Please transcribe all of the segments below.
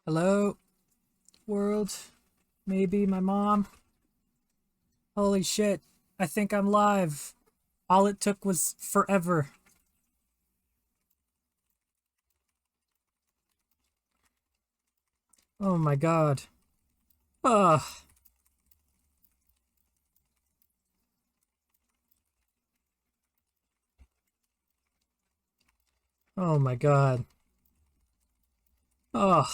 Hello, world. Maybe my mom. Holy shit. I think I'm live. All it took was forever. Oh my god. Ugh. Oh my god. Ugh.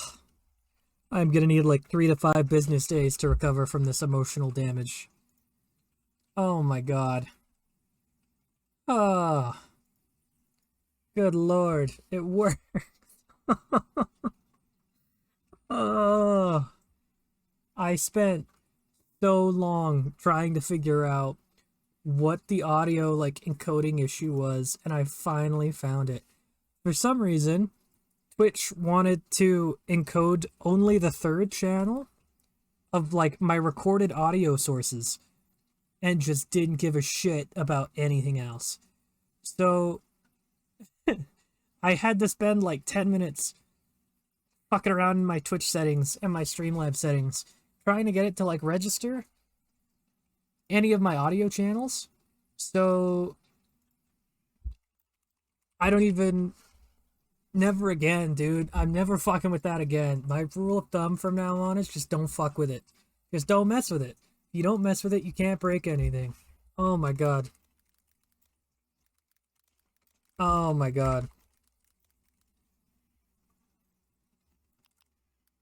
I'm gonna need like 3 to 5 business days to recover from this emotional damage. Oh my god. Ah, good lord. It worked. Oh, I spent so long trying to figure out what the audio like encoding issue was, and I finally found it. For some reason, Twitch wanted to encode only the third channel of like my recorded audio sources and just didn't give a shit about anything else. So I had to spend like 10 minutes fucking around in my Twitch settings and my Streamlabs settings trying to get it to like register any of my audio channels. So I don't even never again, dude. I'm never fucking with that again. My rule of thumb from now on is just don't fuck with it. Just don't mess with it. If you don't mess with it, you can't break anything. Oh my god. Oh my god.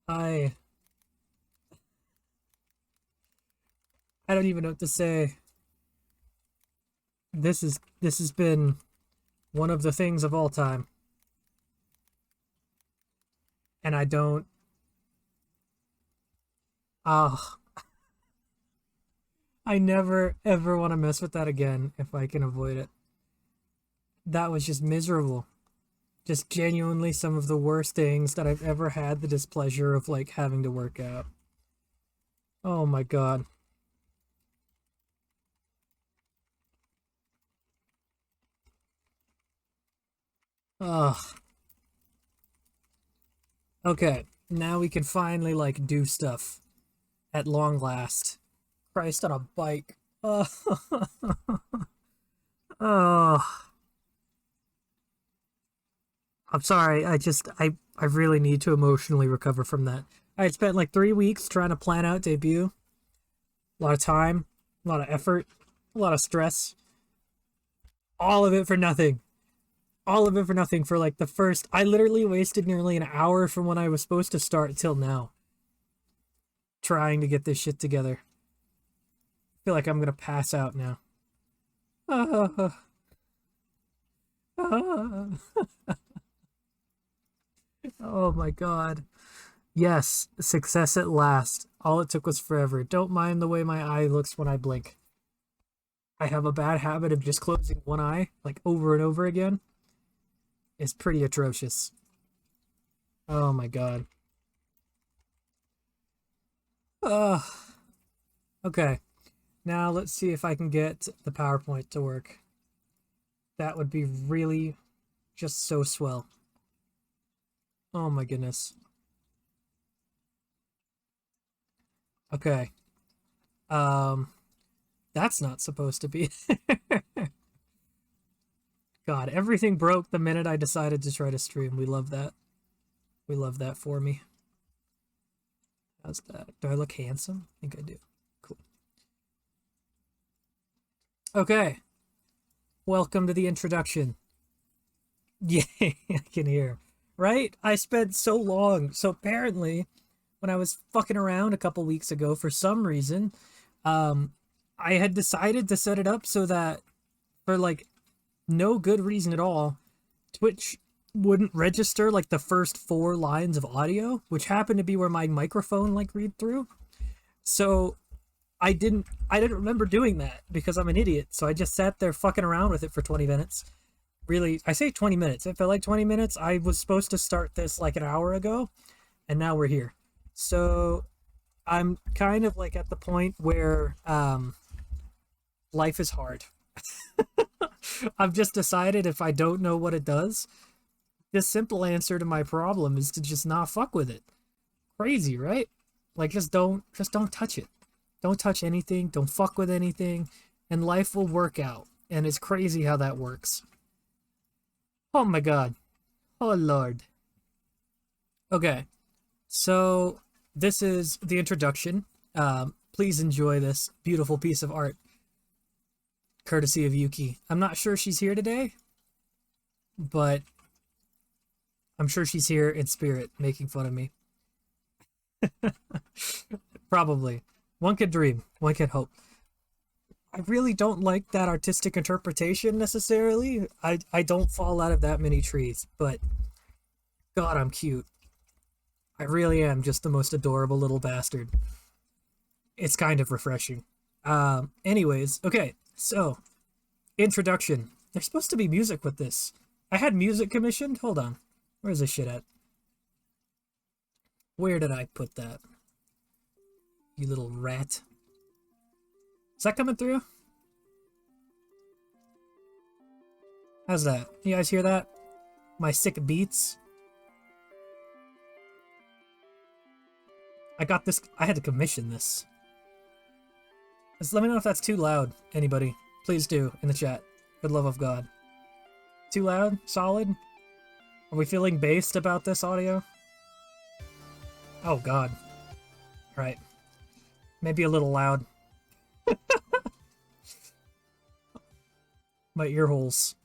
I I don't even know what to say. This has been one of the things of all time. And I don't ah I never ever want to mess with that again if I can avoid it. That was just miserable. Just genuinely some of the worst things that I've ever had the displeasure of like having to work out. Oh my god. Ugh. Okay, now we can finally like do stuff at long last. Christ on a bike. Oh, oh. I'm sorry. I really need to emotionally recover from that. I had spent like 3 weeks trying to plan out debut. A lot of time, a lot of effort, a lot of stress. All of it for nothing. All of it for nothing for like the first. I literally wasted nearly an hour from when I was supposed to start till now trying to get this shit together. I feel like I'm gonna pass out now. Oh my god. Yes, success at last. All it took was forever. Don't mind the way my eye looks when I blink. I have a bad habit of just closing one eye, like over and over again. It's pretty atrocious. Oh my god. Ugh. Okay. Now let's see if I can get the PowerPoint to work. That would be really just so swell. Oh my goodness. Okay. Um, that's not supposed to be. God, everything broke the minute I decided to try to stream. We love that. We love that for me. How's that? Do I look handsome? I think I do. Cool. Okay. Welcome to the introduction. Yeah, I can hear. Right? I spent so long. So apparently, when I was fucking around a couple weeks ago, for some reason, um, I had decided to set it up so that for like no good reason at all, Twitch wouldn't register like the first 4 lines of audio, which happened to be where my microphone like read through. So I didn't remember doing that because I'm an idiot. So I just sat there fucking around with it for 20 minutes. Really, I say 20 minutes. It felt like 20 minutes. I was supposed to start this like an hour ago, and now we're here. So I'm kind of like at the point where life is hard. I've just decided if I don't know what it does, the simple answer to my problem is to just not fuck with it. Crazy, right? Like just don't touch it. Don't touch anything, don't fuck with anything, and life will work out. And it's crazy how that works. Oh my god. Oh lord. Okay. So this is the introduction. Please enjoy this beautiful piece of art, courtesy of Yuki. I'm not sure she's here today, but I'm sure she's here in spirit, making fun of me. Probably. One could dream. One could hope. I really don't like that artistic interpretation necessarily. I don't fall out of that many trees, but God, I'm cute. I really am just the most adorable little bastard. It's kind of refreshing. Anyways, okay, so introduction. There's supposed to be music with this. I had music commissioned. Hold on. Where's this shit at? Where did I put that? You little rat. Is that coming through? How's that? You guys hear that? My sick beats? I got this. I had to commission this. Just let me know if that's too loud, anybody. Please do, in the chat. For the love of God. Too loud? Solid? Are we feeling based about this audio? Oh god. Right. Maybe a little loud. My ear holes.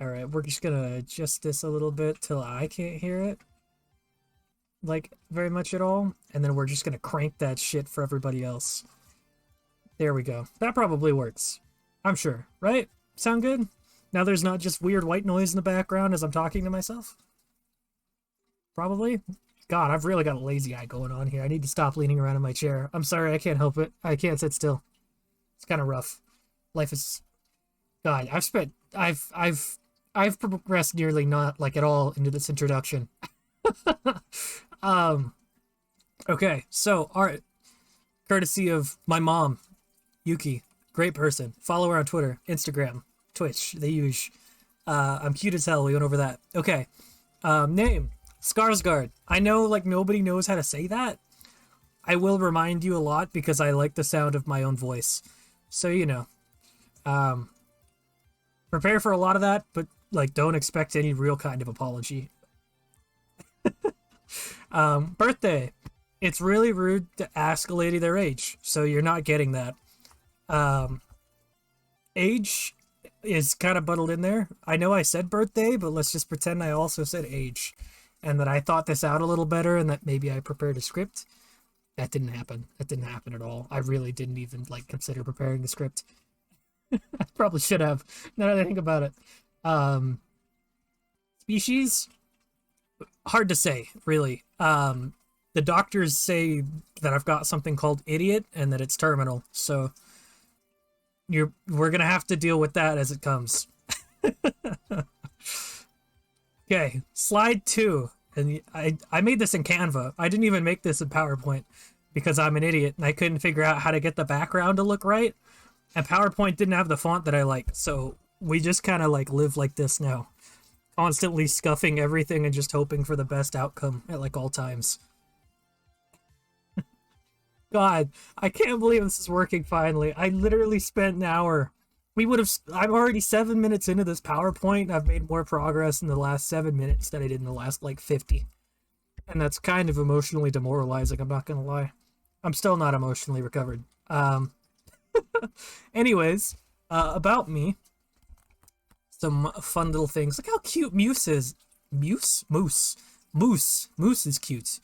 Alright, we're just gonna adjust this a little bit till I can't hear it. Like, very much at all. And then we're just gonna crank that shit for everybody else. There we go. That probably works. I'm sure, right? Sound good? Now there's not just weird white noise in the background as I'm talking to myself? Probably? God, I've really got a lazy eye going on here. I need to stop leaning around in my chair. I'm sorry, I can't help it. I can't sit still. It's kind of rough. Life is... God, I've progressed nearly not, like, at all into this introduction. Okay, so, art. Courtesy of my mom, Yuki. Great person. Follow her on Twitter, Instagram, Twitch, they use. I'm cute as hell, we went over that. Okay, name. Skaursgaurd. I know, like, nobody knows how to say that. I will remind you a lot because I like the sound of my own voice. So, you know. Prepare for a lot of that, but, like, don't expect any real kind of apology. Birthday. It's really rude to ask a lady their age, so you're not getting that. Age is kind of bundled in there. I know I said birthday, but let's just pretend I also said age. And that I thought this out a little better and that maybe I prepared a script. That didn't happen. That didn't happen at all. I really didn't even, like, consider preparing the script. I probably should have, now that I think about it. Species? Hard to say, really. The doctors say that I've got something called idiot and that it's terminal, so we're gonna have to deal with that as it comes. Okay, slide 2. And I made this in Canva. I didn't even make this in PowerPoint because I'm an idiot and I couldn't figure out how to get the background to look right. And PowerPoint didn't have the font that I like, so we just kind of like live like this now. Constantly scuffing everything and just hoping for the best outcome at like all times. God, I can't believe this is working finally. I literally spent an hour. I'm already 7 minutes into this PowerPoint. I've made more progress in the last 7 minutes than I did in the last, like, 50. And that's kind of emotionally demoralizing, I'm not gonna lie. I'm still not emotionally recovered. Anyways, about me. Some fun little things. Look how cute Muse is. Muse? Moose. Moose. Moose is cute.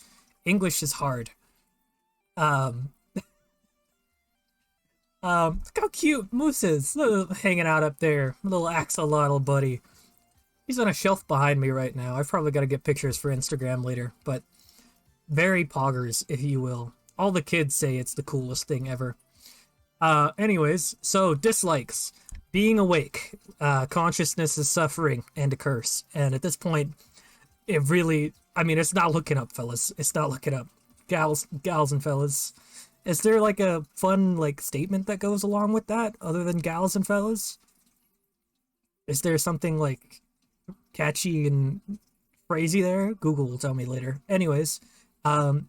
English is hard. Look how cute Moose is. Hanging out up there. Little axolotl buddy. He's on a shelf behind me right now. I've probably got to get pictures for Instagram later, but very poggers, if you will. All the kids say it's the coolest thing ever. Anyways, so dislikes. Being awake. Consciousness is suffering and a curse. And at this point, it really... I mean, it's not looking up, fellas. It's not looking up. Gals and fellas. Is there, like, a fun, like, statement that goes along with that, other than gals and fellas? Is there something, like, catchy and crazy there? Google will tell me later. Anyways,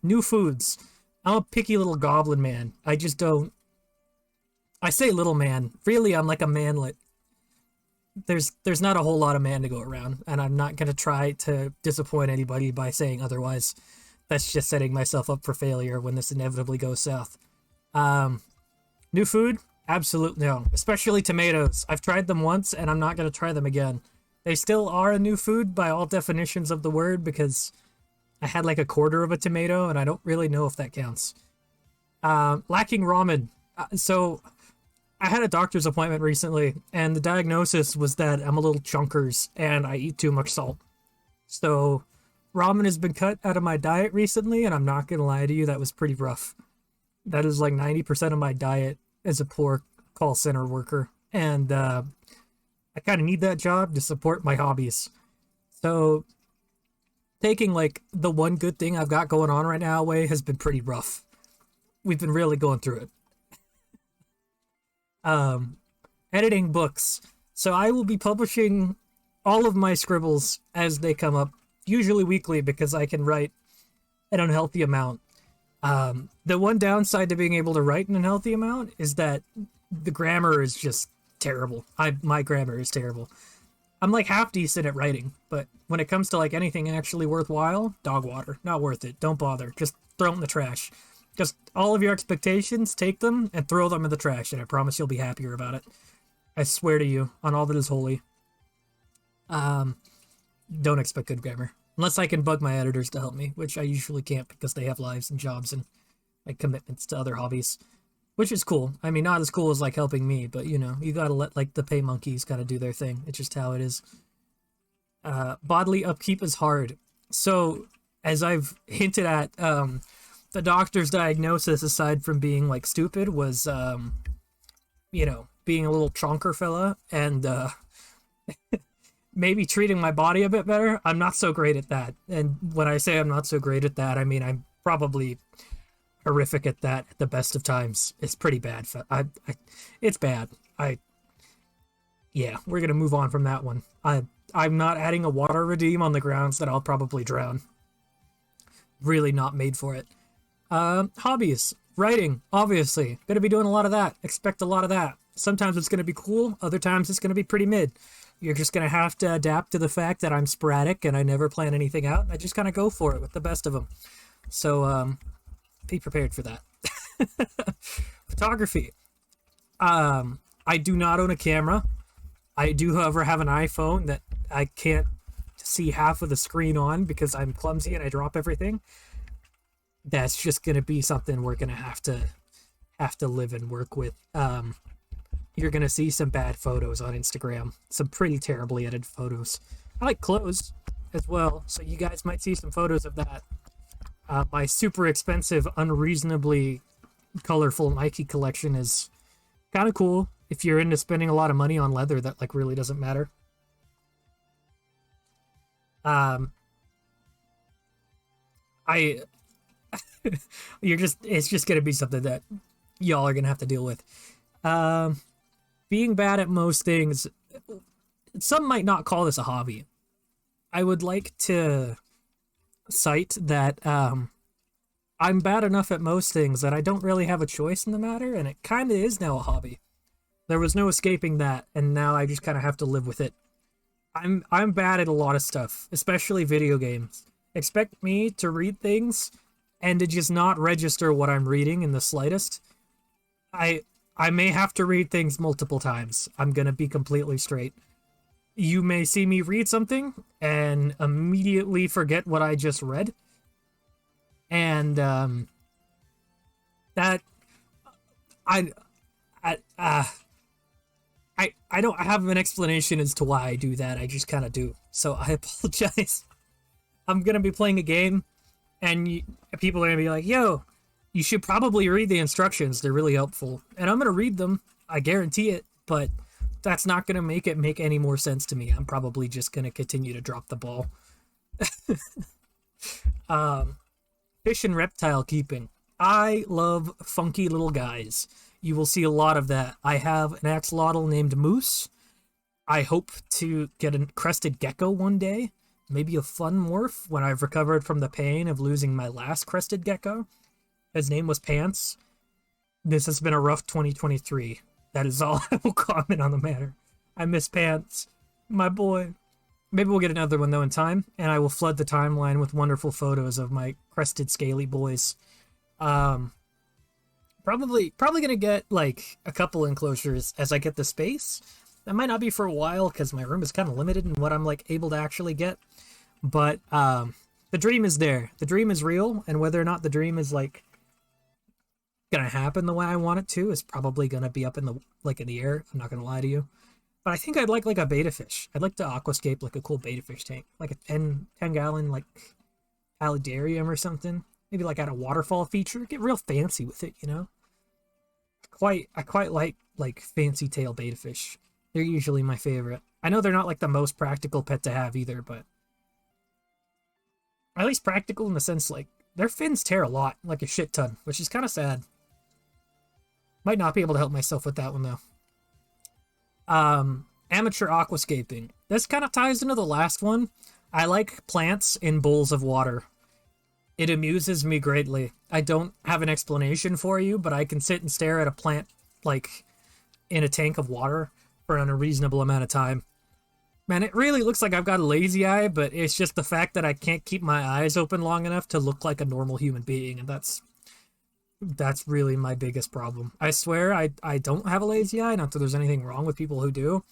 new foods. I'm a picky little goblin man. I just don't. I say little man. Really, I'm like a manlet. There's not a whole lot of man to go around, and I'm not gonna try to disappoint anybody by saying otherwise. That's just setting myself up for failure when this inevitably goes south. New food? Absolutely no. Especially tomatoes. I've tried them once, and I'm not gonna try them again. They still are a new food by all definitions of the word because I had like a quarter of a tomato, and I don't really know if that counts. Lacking ramen. So I had a doctor's appointment recently, and the diagnosis was that I'm a little chunkers and I eat too much salt. So ramen has been cut out of my diet recently, and I'm not gonna lie to you, that was pretty rough. That is like 90% of my diet as a poor call center worker, and I kind of need that job to support my hobbies. So taking like the one good thing I've got going on right now away has been pretty rough. We've been really going through it. Editing books. So I will be publishing all of my scribbles as they come up, usually weekly because I can write an unhealthy amount. The one downside to being able to write an unhealthy amount is that the grammar is just terrible. My grammar is terrible. I'm like half decent at writing, but when it comes to like anything actually worthwhile, dog water, not worth it. Don't bother. Just throw it in the trash. Just all of your expectations, take them and throw them in the trash, and I promise you'll be happier about it. I swear to you, on all that is holy. Don't expect good grammar. Unless I can bug my editors to help me, which I usually can't because they have lives and jobs and like commitments to other hobbies. Which is cool. I mean, not as cool as like helping me, but you know, you gotta let like the pay monkeys kind of do their thing. It's just how it is. Bodily upkeep is hard. So, as I've hinted at, the doctor's diagnosis, aside from being like stupid, was you know, being a little chonker fella and maybe treating my body a bit better. I'm not so great at that. And when I say I'm not so great at that, I mean I'm probably horrific at that at the best of times. It's pretty bad. It's bad. Yeah, we're gonna move on from that one. I'm not adding a water redeem on the grounds that I'll probably drown. Really not made for it. Hobbies. Writing, obviously. Gonna be doing a lot of that. Expect a lot of that. Sometimes it's gonna be cool, other times it's gonna be pretty mid. You're just gonna have to adapt to the fact that I'm sporadic and I never plan anything out. I just kind of go for it with the best of them. So, be prepared for that. Photography. I do not own a camera. I do, however, have an iPhone that I can't see half of the screen on because I'm clumsy and I drop everything. That's just gonna be something we're gonna have to live and work with. You're gonna see some bad photos on Instagram, some pretty terribly edited photos. I like clothes as well, so you guys might see some photos of that. My super expensive, unreasonably colorful Nike collection is kind of cool if you're into spending a lot of money on leather that like really doesn't matter. It's just gonna be something that y'all are gonna have to deal with. Being bad at most things, some might not call this a hobby. I would like to cite that I'm bad enough at most things that I don't really have a choice in the matter, and it kind of is now a hobby. There was no escaping that, and now I just kind of have to live with it. I'm bad at a lot of stuff, especially video games. Expect me to read things and to just not register what I'm reading in the slightest. I may have to read things multiple times. I'm gonna be completely straight. You may see me read something and immediately forget what I just read. And that I don't have an explanation as to why I do that. I just kind of do. So I apologize. I'm gonna be playing a game, and people are gonna be like, "Yo, you should probably read the instructions. They're really helpful." And I'm gonna read them. I guarantee it. But that's not gonna make it make any more sense to me. I'm probably just gonna continue to drop the ball. Fish and reptile keeping. I love funky little guys. You will see a lot of that. I have an axolotl named Moose. I hope to get a crested gecko one day. maybe a fun morph when I've recovered from the pain of losing my last crested gecko. His name was Pants. This has been a rough 2023. That is all I will comment on the matter. I miss Pants, my boy. Maybe we'll get another one though in time, and I will flood the timeline with wonderful photos of my crested scaly boys. Probably gonna get like a couple enclosures as I get the space. That might not be for a while because my room is kind of limited in what I'm like able to actually get. But the dream is there. The dream is real, and whether or not the dream is like gonna happen the way I want it to is probably gonna be up in the air. I'm not gonna lie to you. But I think I'd like a beta fish. I'd like to aquascape like a cool beta fish tank. Like a 10 gallon like paludarium or something. Maybe like add a waterfall feature. Get real fancy with it, you know? I quite like fancy tail beta fish. They're usually my favorite. I know they're not like the most practical pet to have either, but at least practical in the sense like their fins tear a lot, like a shit ton, which is kind of sad. Might not be able to help myself with that one though. Amateur aquascaping. This kind of ties into the last one. I like plants in bowls of water. It amuses me greatly. I don't have an explanation for you, but I can sit and stare at a plant like in a tank of water for an unreasonable amount of time. Man, it really looks like I've got a lazy eye, but it's just the fact that I can't keep my eyes open long enough to look like a normal human being, and that's really my biggest problem. I swear I don't have a lazy eye, not that there's anything wrong with people who do,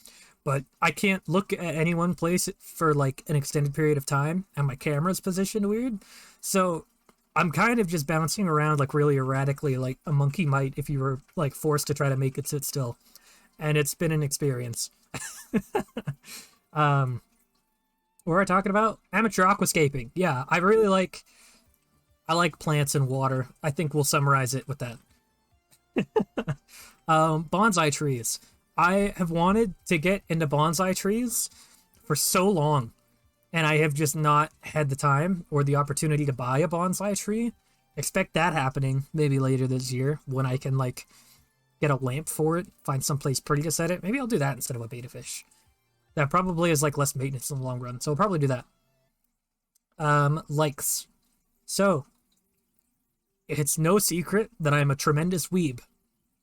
but I can't look at any one place for like an extended period of time, and my camera's positioned weird, so I'm kind of just bouncing around like really erratically, like a monkey might if you were like forced to try to make it sit still, and it's been an experience. What are we talking about? Amateur aquascaping. Yeah, I like plants and water. I think we'll summarize it with that. Bonsai trees. I have wanted to get into bonsai trees for so long, and I have just not had the time or the opportunity to buy a bonsai tree. Expect that happening maybe later this year when I can like get a lamp for it, find someplace pretty to set it. Maybe I'll do that instead of a beta fish. That probably is like less maintenance in the long run, so I'll probably do that. Likes. So, it's no secret that I'm a tremendous weeb.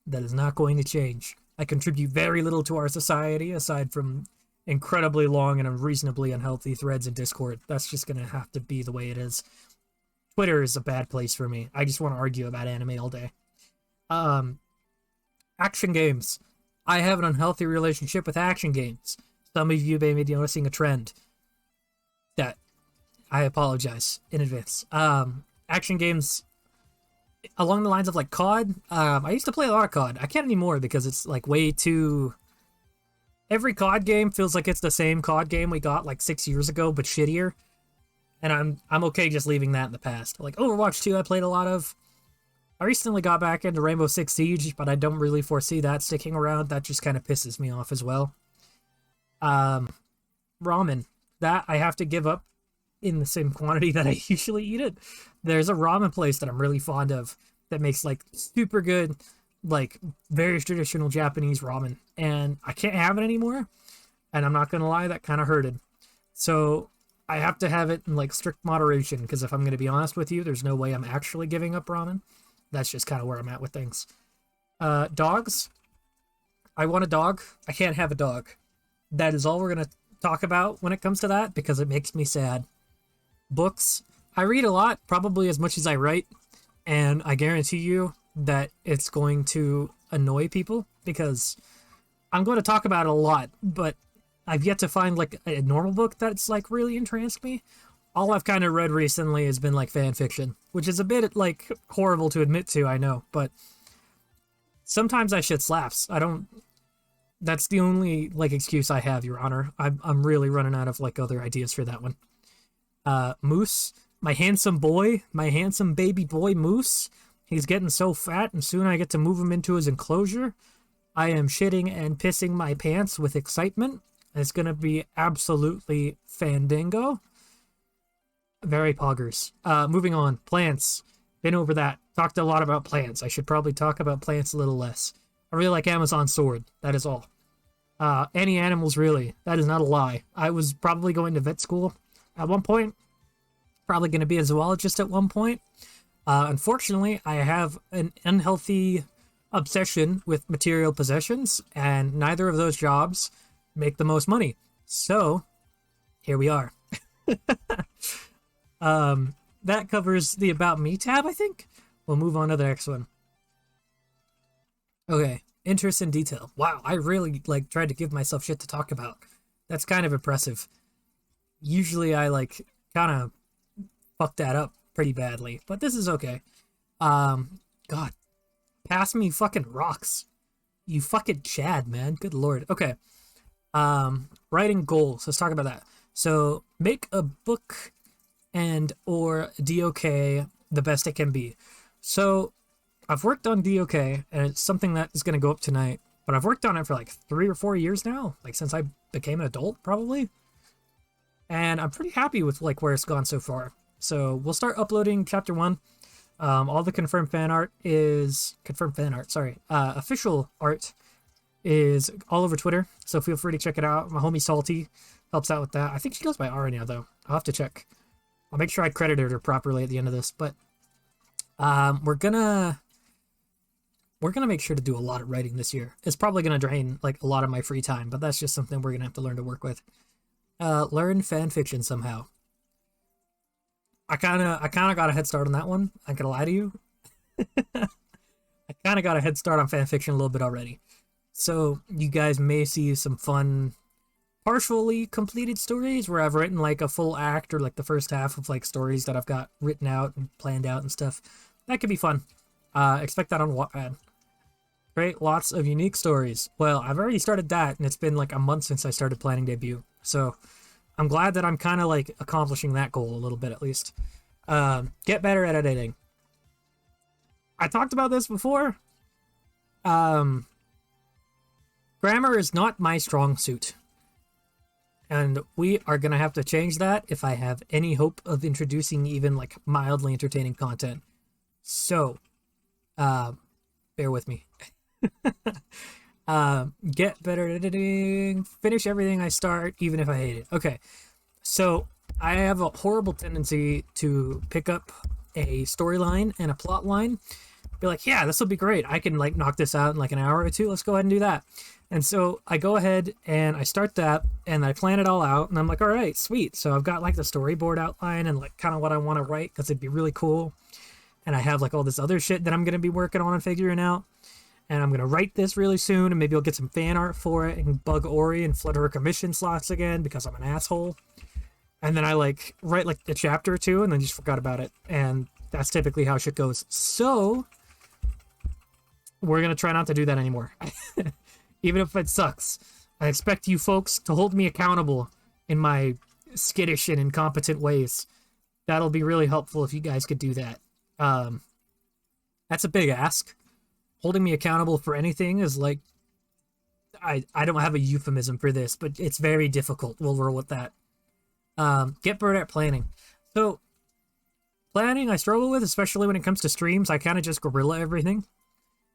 That is not going to change. I contribute very little to our society, aside from incredibly long and unreasonably unhealthy threads in Discord. That's just going to have to be the way it is. Twitter is a bad place for me. I just want to argue about anime all day. Action games. I have an unhealthy relationship with action games. Some of you may be noticing a trend. That I apologize in advance. Action games along the lines of like COD. I used to play a lot of COD. I can't anymore because it's like way too... Every COD game feels like it's the same COD game we got like 6 years ago, but shittier. And I'm okay just leaving that in the past. Like Overwatch 2 I played a lot of. I recently got back into Rainbow Six Siege, but I don't really foresee that sticking around. That just kind of pisses me off as well. Ramen. That I have to give up in the same quantity that I usually eat it. There's a ramen place that I'm really fond of that makes like super good, like very traditional Japanese ramen, and I can't have it anymore, and I'm not gonna lie, that kind of hurted. So I have to have it in like strict moderation, because if I'm gonna be honest with you, there's no way I'm actually giving up ramen. That's just kind of where I'm at with things. Dogs. I want a dog. I can't have a dog. That is all we're gonna talk about when it comes to that, because it makes me sad. Books. I read a lot, probably as much as I write, and I guarantee you that it's going to annoy people, because I'm going to talk about it a lot, but I've yet to find like a normal book that's like really entranced me. All I've kind of read recently has been like fan fiction, which is a bit like horrible to admit to, I know, but sometimes that shit slaps. That's the only like excuse I have, Your Honor. I'm really running out of like other ideas for that one. Moose, my handsome baby boy Moose. He's getting so fat, and soon I get to move him into his enclosure. I am shitting and pissing my pants with excitement. It's gonna be absolutely fandango. Very poggers. Moving on. Plants. Been over that. Talked a lot about plants. I should probably talk about plants a little less. I really like Amazon Sword. That is all. Any animals, really. That is not a lie. I was probably going to vet school at one point. Probably going to be a zoologist at one point. Unfortunately, I have an unhealthy obsession with material possessions, and neither of those jobs make the most money. So, here we are. That covers the About Me tab, I think. We'll move on to the next one. Okay, interest in detail. Wow, I really, tried to give myself shit to talk about. That's kind of impressive. Usually I, kind of fuck that up pretty badly, but this is okay. God, pass me fucking rocks. You fucking Chad, man. Good lord. Okay. Writing goals. Let's talk about that. So, make a book and or DOK the best it can be. So, I've worked on DOK, and it's something that is going to go up tonight, but I've worked on it for 3 or 4 years now, since I became an adult, probably. And I'm pretty happy with where it's gone so far. So we'll start uploading chapter 1. All the confirmed fan art, official art is all over Twitter, so feel free to check it out. My homie Salty helps out with that. I think she goes by Ara now, though. I'll have to check. I'll make sure I credited her properly at the end of this, but we're gonna make sure to do a lot of writing this year. It's probably gonna drain a lot of my free time, but that's just something we're gonna have to learn to work with. Learn fan fiction somehow. I kind of got a head start on that one. I ain't gonna lie to you. I kind of got a head start on fan fiction a little bit already. So you guys may see some fun, partially completed stories where I've written a full act or the first half of stories that I've got written out and planned out and stuff. That could be fun. Expect that on Wattpad. Great, lots of unique stories. Well, I've already started that, and it's been a month since I started planning debut. So I'm glad that I'm kind of accomplishing that goal a little bit at least. Get better at editing. I talked about this before. Grammar is not my strong suit. And we are going to have to change that if I have any hope of introducing even mildly entertaining content. So, bear with me. Get better at editing. Finish everything I start, even if I hate it. Okay, so I have a horrible tendency to pick up a storyline and a plot line. Be yeah, this will be great. I can knock this out in an hour or two. Let's go ahead and do that. And so I go ahead and I start that and I plan it all out. And I'm all right, sweet. So I've got the storyboard outline and kind of what I want to write because it'd be really cool. And I have all this other shit that I'm going to be working on and figuring out. And I'm going to write this really soon, and maybe I'll get some fan art for it and bug Ori and flood her commission slots again because I'm an asshole. And then I write a chapter or two and then just forgot about it. And that's typically how shit goes. So we're going to try not to do that anymore. Even if it sucks. I expect you folks to hold me accountable in my skittish and incompetent ways. That'll be really helpful if you guys could do that. That's a big ask. Holding me accountable for anything is I don't have a euphemism for this, but it's very difficult. We'll roll with that. Get better at planning. So, planning I struggle with, especially when it comes to streams. I kind of just guerrilla everything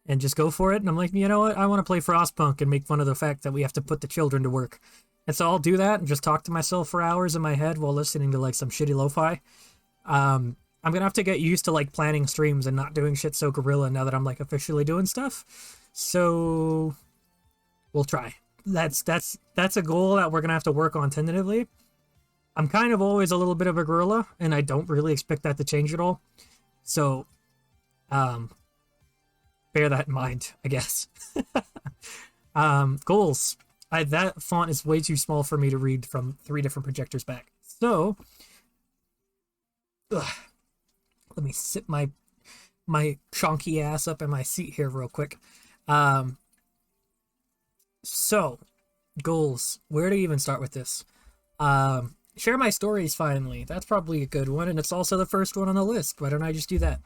and just go for it. And I'm you know what? I want to play Frostpunk and make fun of the fact that we have to put the children to work. And so I'll do that and just talk to myself for hours in my head while listening to some shitty lo-fi. I'm gonna have to get used to planning streams and not doing shit so guerrilla now that I'm officially doing stuff. So we'll try. That's a goal that we're gonna have to work on tentatively. I'm kind of always a little bit of a guerrilla, and I don't really expect that to change at all. So bear that in mind, I guess. Goals. That font is way too small for me to read from 3 different projectors back. So let me sit my chonky ass up in my seat here real quick. So, goals. Where to even start with this? Share my stories finally. That's probably a good one, and it's also the first one on the list. Why don't I just do that?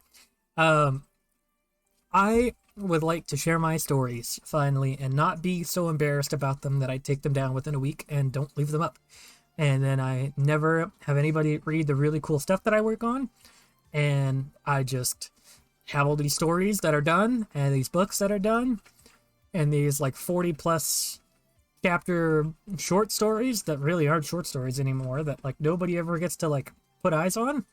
I would like to share my stories finally and not be so embarrassed about them that I take them down within a week and don't leave them up. And then I never have anybody read the really cool stuff that I work on. And I just have all these stories that are done and these books that are done and these 40 plus chapter short stories that really aren't short stories anymore, that like nobody ever gets to like put eyes on.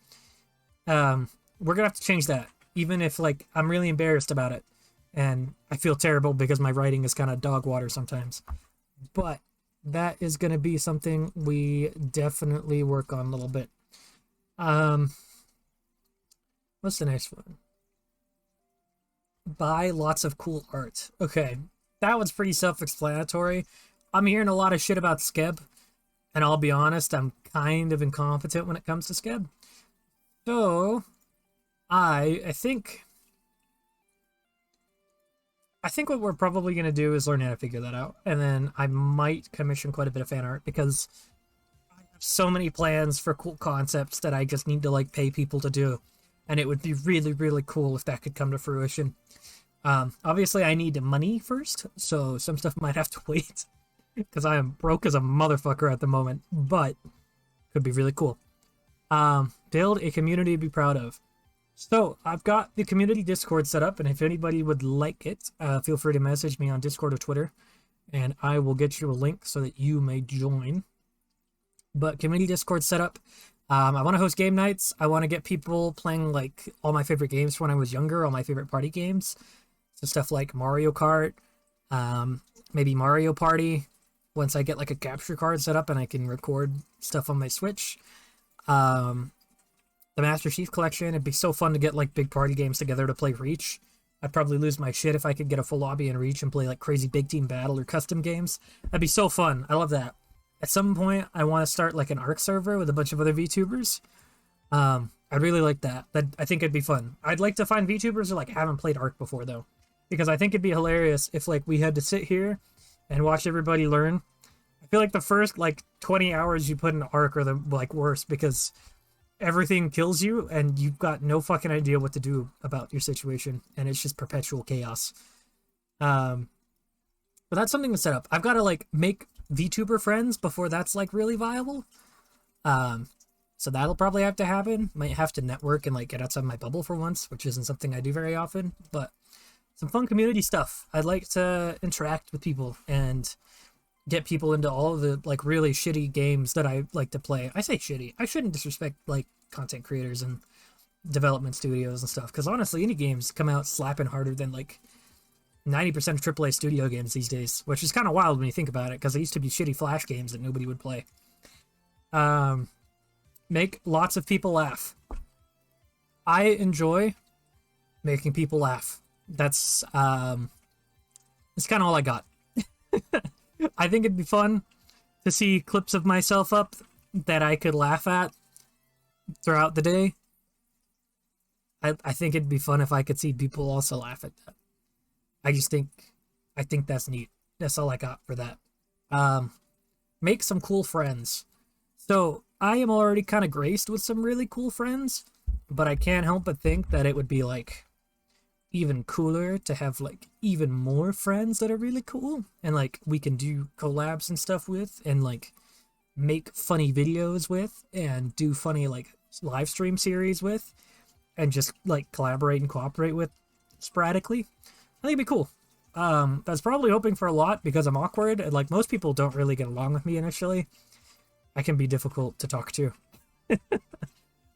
We're gonna have to change that, even if like I'm really embarrassed about it and I feel terrible because my writing is kind of dog water sometimes. But that is gonna be something we definitely work on a little bit. What's the next one? Buy lots of cool art. Okay, that one's pretty self-explanatory. I'm hearing a lot of shit about Skeb, and I'll be honest, I'm kind of incompetent when it comes to Skeb. So, I think what we're probably going to do is learn how to figure that out, and then I might commission quite a bit of fan art, because I have so many plans for cool concepts that I just need to like pay people to do, and it would be really, really cool if that could come to fruition. Obviously I need money first, so some stuff might have to wait, because I am broke as a motherfucker at the moment, but could be really cool. Build a community to be proud of. So I've got the community Discord set up, and if anybody would like it, feel free to message me on Discord or Twitter, and I will get you a link so that you may join. But community Discord set up. I want to host game nights. I want to get people playing like all my favorite games from when I was younger, all my favorite party games. So stuff like Mario Kart, maybe Mario Party, once I get like a capture card set up and I can record stuff on my Switch. The Master Chief Collection, it'd be so fun to get like big party games together to play Reach. I'd probably lose my shit if I could get a full lobby in Reach and play like crazy big team battle or custom games. That'd be so fun. I love that. At some point, I want to start like an ARC server with a bunch of other VTubers. I'd really like that. I think it'd be fun. I'd like to find VTubers who like haven't played ARC before though, because I think it'd be hilarious if like we had to sit here and watch everybody learn. I feel like the first like 20 hours you put in ARC are the like worst, because everything kills you and you've got no fucking idea what to do about your situation, and it's just perpetual chaos. But that's something to set up. I've got to like make VTuber friends before that's like really viable. So that'll probably have to happen. Might have to network and like get outside my bubble for once, which isn't something I do very often, but some fun community stuff. I'd like to interact with people and get people into all of the like really shitty games that I like to play. I say shitty. I shouldn't disrespect like content creators and development studios and stuff, because honestly, indie games come out slapping harder than like 90% of AAA studio games these days, which is kind of wild when you think about it, because they used to be shitty Flash games that nobody would play. Make lots of people laugh. I enjoy making people laugh. That's kind of all I got. I think it'd be fun to see clips of myself up that I could laugh at throughout the day. I think it'd be fun if I could see people also laugh at that. I think that's neat. That's all I got for that. Make some cool friends. So I am already kind of graced with some really cool friends, but I can't help but think that it would be like even cooler to have like even more friends that are really cool, and like we can do collabs and stuff with, and like make funny videos with, and do funny like live stream series with, and just like collaborate and cooperate with sporadically. I think it'd be cool. That's probably hoping for a lot, because I'm awkward and like most people don't really get along with me initially. I can be difficult to talk to.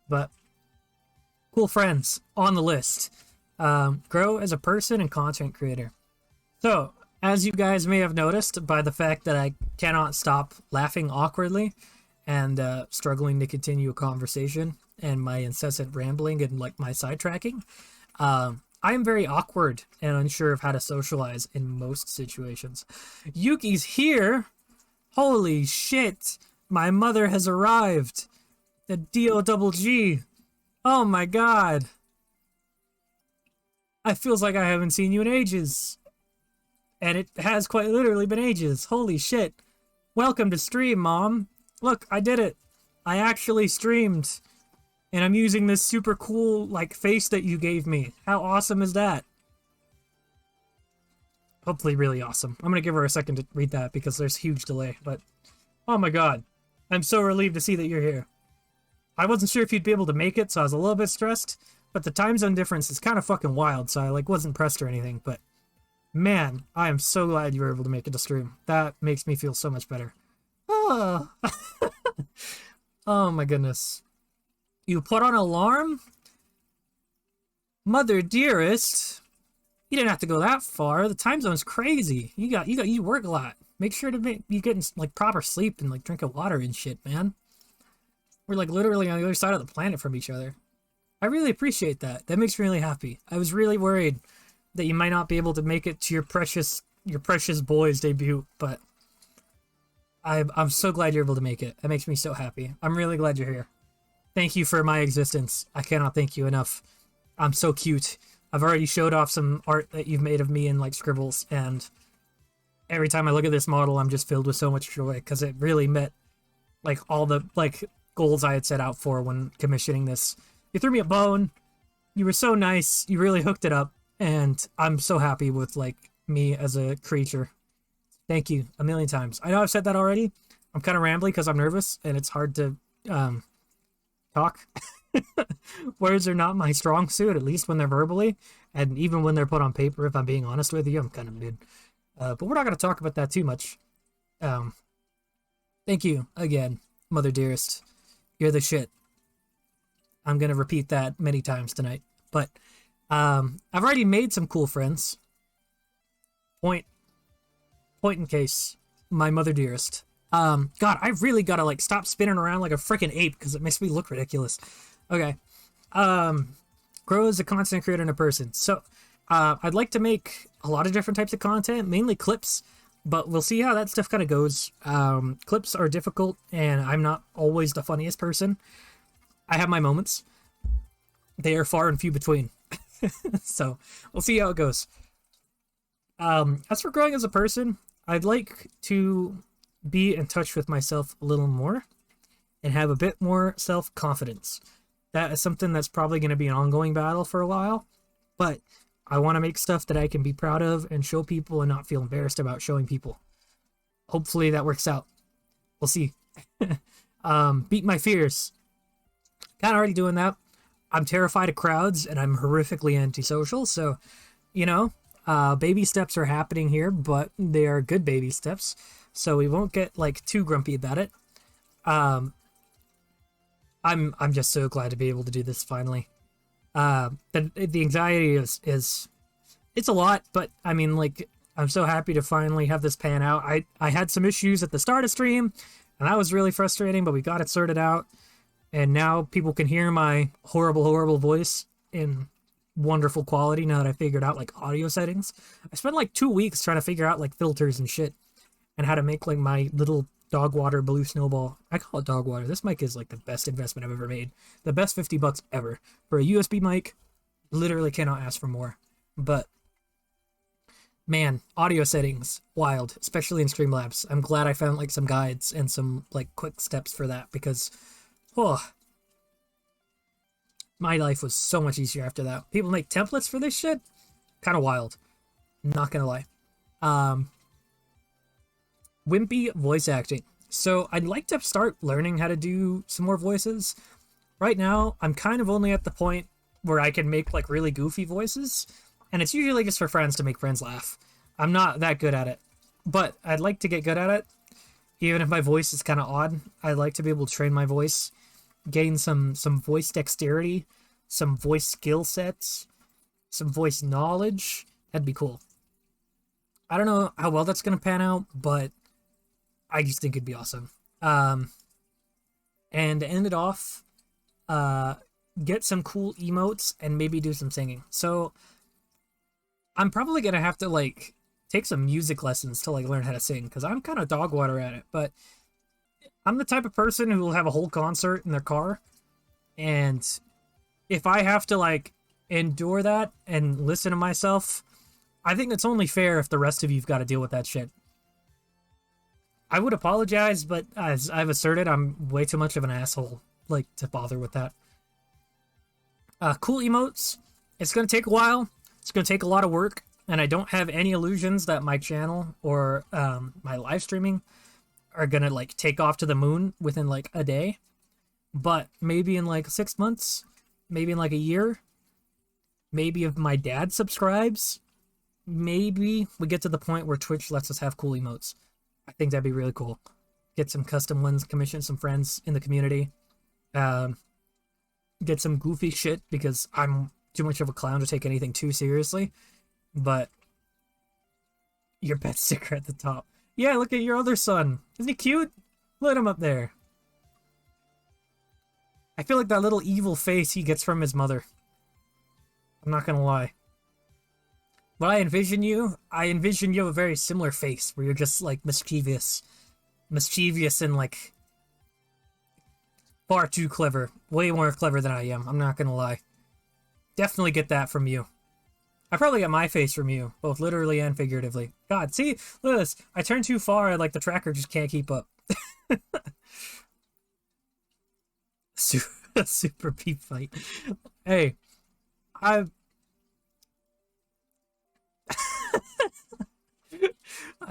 But cool friends on the list. Grow as a person and content creator. So, as you guys may have noticed by the fact that I cannot stop laughing awkwardly and struggling to continue a conversation, and my incessant rambling and like my sidetracking, I am very awkward and unsure of how to socialize in most situations. Yuki's here! Holy shit! My mother has arrived! The D-O-double-G! Oh my god! It feels like I haven't seen you in ages. And it has quite literally been ages. Holy shit. Welcome to stream, Mom. Look, I did it. I actually streamed. And I'm using this super cool, like, face that you gave me. How awesome is that? Hopefully really awesome. I'm gonna give her a second to read that because there's a huge delay, but... Oh my god. I'm so relieved to see that you're here. I wasn't sure if you'd be able to make it, so I was a little bit stressed. But the time zone difference is kind of fucking wild, so I like wasn't pressed or anything, but Man, I am so glad you were able to make it to stream. That makes me feel so much better. Oh, oh my goodness. You put on an alarm? Mother dearest, you didn't have to go that far. The time zone's crazy. You work a lot. Make sure to you getting like proper sleep and like drinking water and shit, man. We're like literally on the other side of the planet from each other. I really appreciate that. That makes me really happy. I was really worried that you might not be able to make it to your precious boy's debut, but I'm so glad you're able to make it. That makes me so happy. I'm really glad you're here. Thank you for my existence. I cannot thank you enough. I'm so cute. I've already showed off some art that you've made of me in like scribbles, and every time I look at this model, I'm just filled with so much joy because it really met like all the like goals I had set out for when commissioning this. You threw me a bone. You were so nice. You really hooked it up, and I'm so happy with like me as a creature. Thank you a million times. I know I've said that already. I'm kind of rambly because I'm nervous and it's hard to talk. Words are not my strong suit, at least when they're verbally, and even when they're put on paper. If I'm being honest with you, I'm kind of mid. But we're not going to talk about that too much. Thank you again, Mother Dearest. You're the shit. I'm going to repeat that many times tonight. But I've already made some cool friends. Point in case, my Mother Dearest. God, I've really got to like stop spinning around like a freaking ape because it makes me look ridiculous. Okay. Grow as a content creator and a person. So I'd like to make a lot of different types of content, mainly clips, but we'll see how that stuff kind of goes. Clips are difficult, and I'm not always the funniest person. I have my moments. They are far and few between. So we'll see how it goes. As for growing as a person, I'd like to be in touch with myself a little more and have a bit more self-confidence. That is something that's probably going to be an ongoing battle for a while, but I want to make stuff that I can be proud of and show people and not feel embarrassed about showing people. Hopefully that works out. We'll see. Beat my fears. Kind of already doing that. I'm terrified of crowds and I'm horrifically antisocial, so, you know, baby steps are happening here, but they are good baby steps, so we won't get like too grumpy about it. I'm just so glad to be able to do this finally. The anxiety is it's a lot, but I mean, like, I'm so happy to finally have this pan out. I had some issues at the start of stream, and that was really frustrating, but we got it sorted out, and now people can hear my horrible voice in wonderful quality now that I figured out like audio settings. I spent like 2 weeks trying to figure out like filters and shit and how to make like my little dog water blue snowball. I call it dog water. This mic is like the best investment I've ever made. The best $50 ever. For a USB mic, literally cannot ask for more. But man, audio settings, wild, especially in Streamlabs. I'm glad I found like some guides and some like quick steps for that because my life was so much easier after that. People make templates for this shit? Kind of wild. Not gonna lie. Wimpy voice acting. So I'd like to start learning how to do some more voices. Right now, I'm kind of only at the point where I can make like really goofy voices, and it's usually just for friends to make friends laugh. I'm not that good at it, but I'd like to get good at it. Even if my voice is kind of odd, I'd like to be able to train my voice, gain some voice dexterity, some voice skill sets, some voice knowledge. That'd be cool. I don't know how well that's going to pan out, but I just think it'd be awesome. And to end it off, get some cool emotes and maybe do some singing. So I'm probably going to have to like take some music lessons to like learn how to sing because I'm kind of dog water at it, but I'm the type of person who will have a whole concert in their car, and if I have to like endure that and listen to myself, I think it's only fair if the rest of you've got to deal with that shit. I would apologize, but as I've asserted, I'm way too much of an asshole like to bother with that. Cool emotes. It's going to take a while. It's going to take a lot of work, and I don't have any illusions that my channel or my live streaming are gonna like take off to the moon within like a day, but maybe in like 6 months, maybe in like a year, maybe if my dad subscribes, maybe we get to the point where Twitch lets us have cool emotes. I think that'd be really cool. Get some custom ones, commission some friends in the community. Get some goofy shit, because I'm too much of a clown to take anything too seriously. But your pet sticker at the top. Yeah, look at your other son. Isn't he cute? Look at him up there. I feel like that little evil face he gets from his mother. I'm not gonna lie. But I envision you have a very similar face, where you're just, like, mischievous. Mischievous and, like, far too clever. Way more clever than I am, I'm not gonna lie. Definitely get that from you. I probably get my face from you, both literally and figuratively. God, see? Look at this. I turn too far, like, the tracker just can't keep up. Super peep fight. Hey, I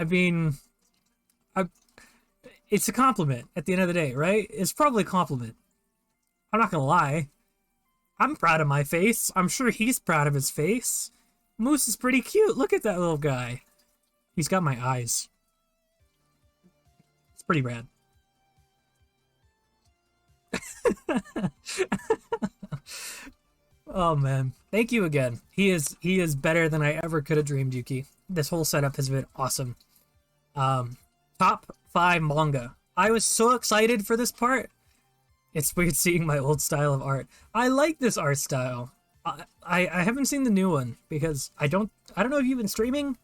mean, it's a compliment at the end of the day, right? It's probably a compliment. I'm not gonna lie. I'm proud of my face. I'm sure he's proud of his face. Moose is pretty cute. Look at that little guy. He's got my eyes. It's pretty rad. Oh man, thank you again. He is better than I ever could have dreamed, Yuki. This whole setup has been awesome. Top 5 manga. I was so excited for this part. It's weird seeing my old style of art. I like this art style. I haven't seen the new one because I don't know if you've been streaming.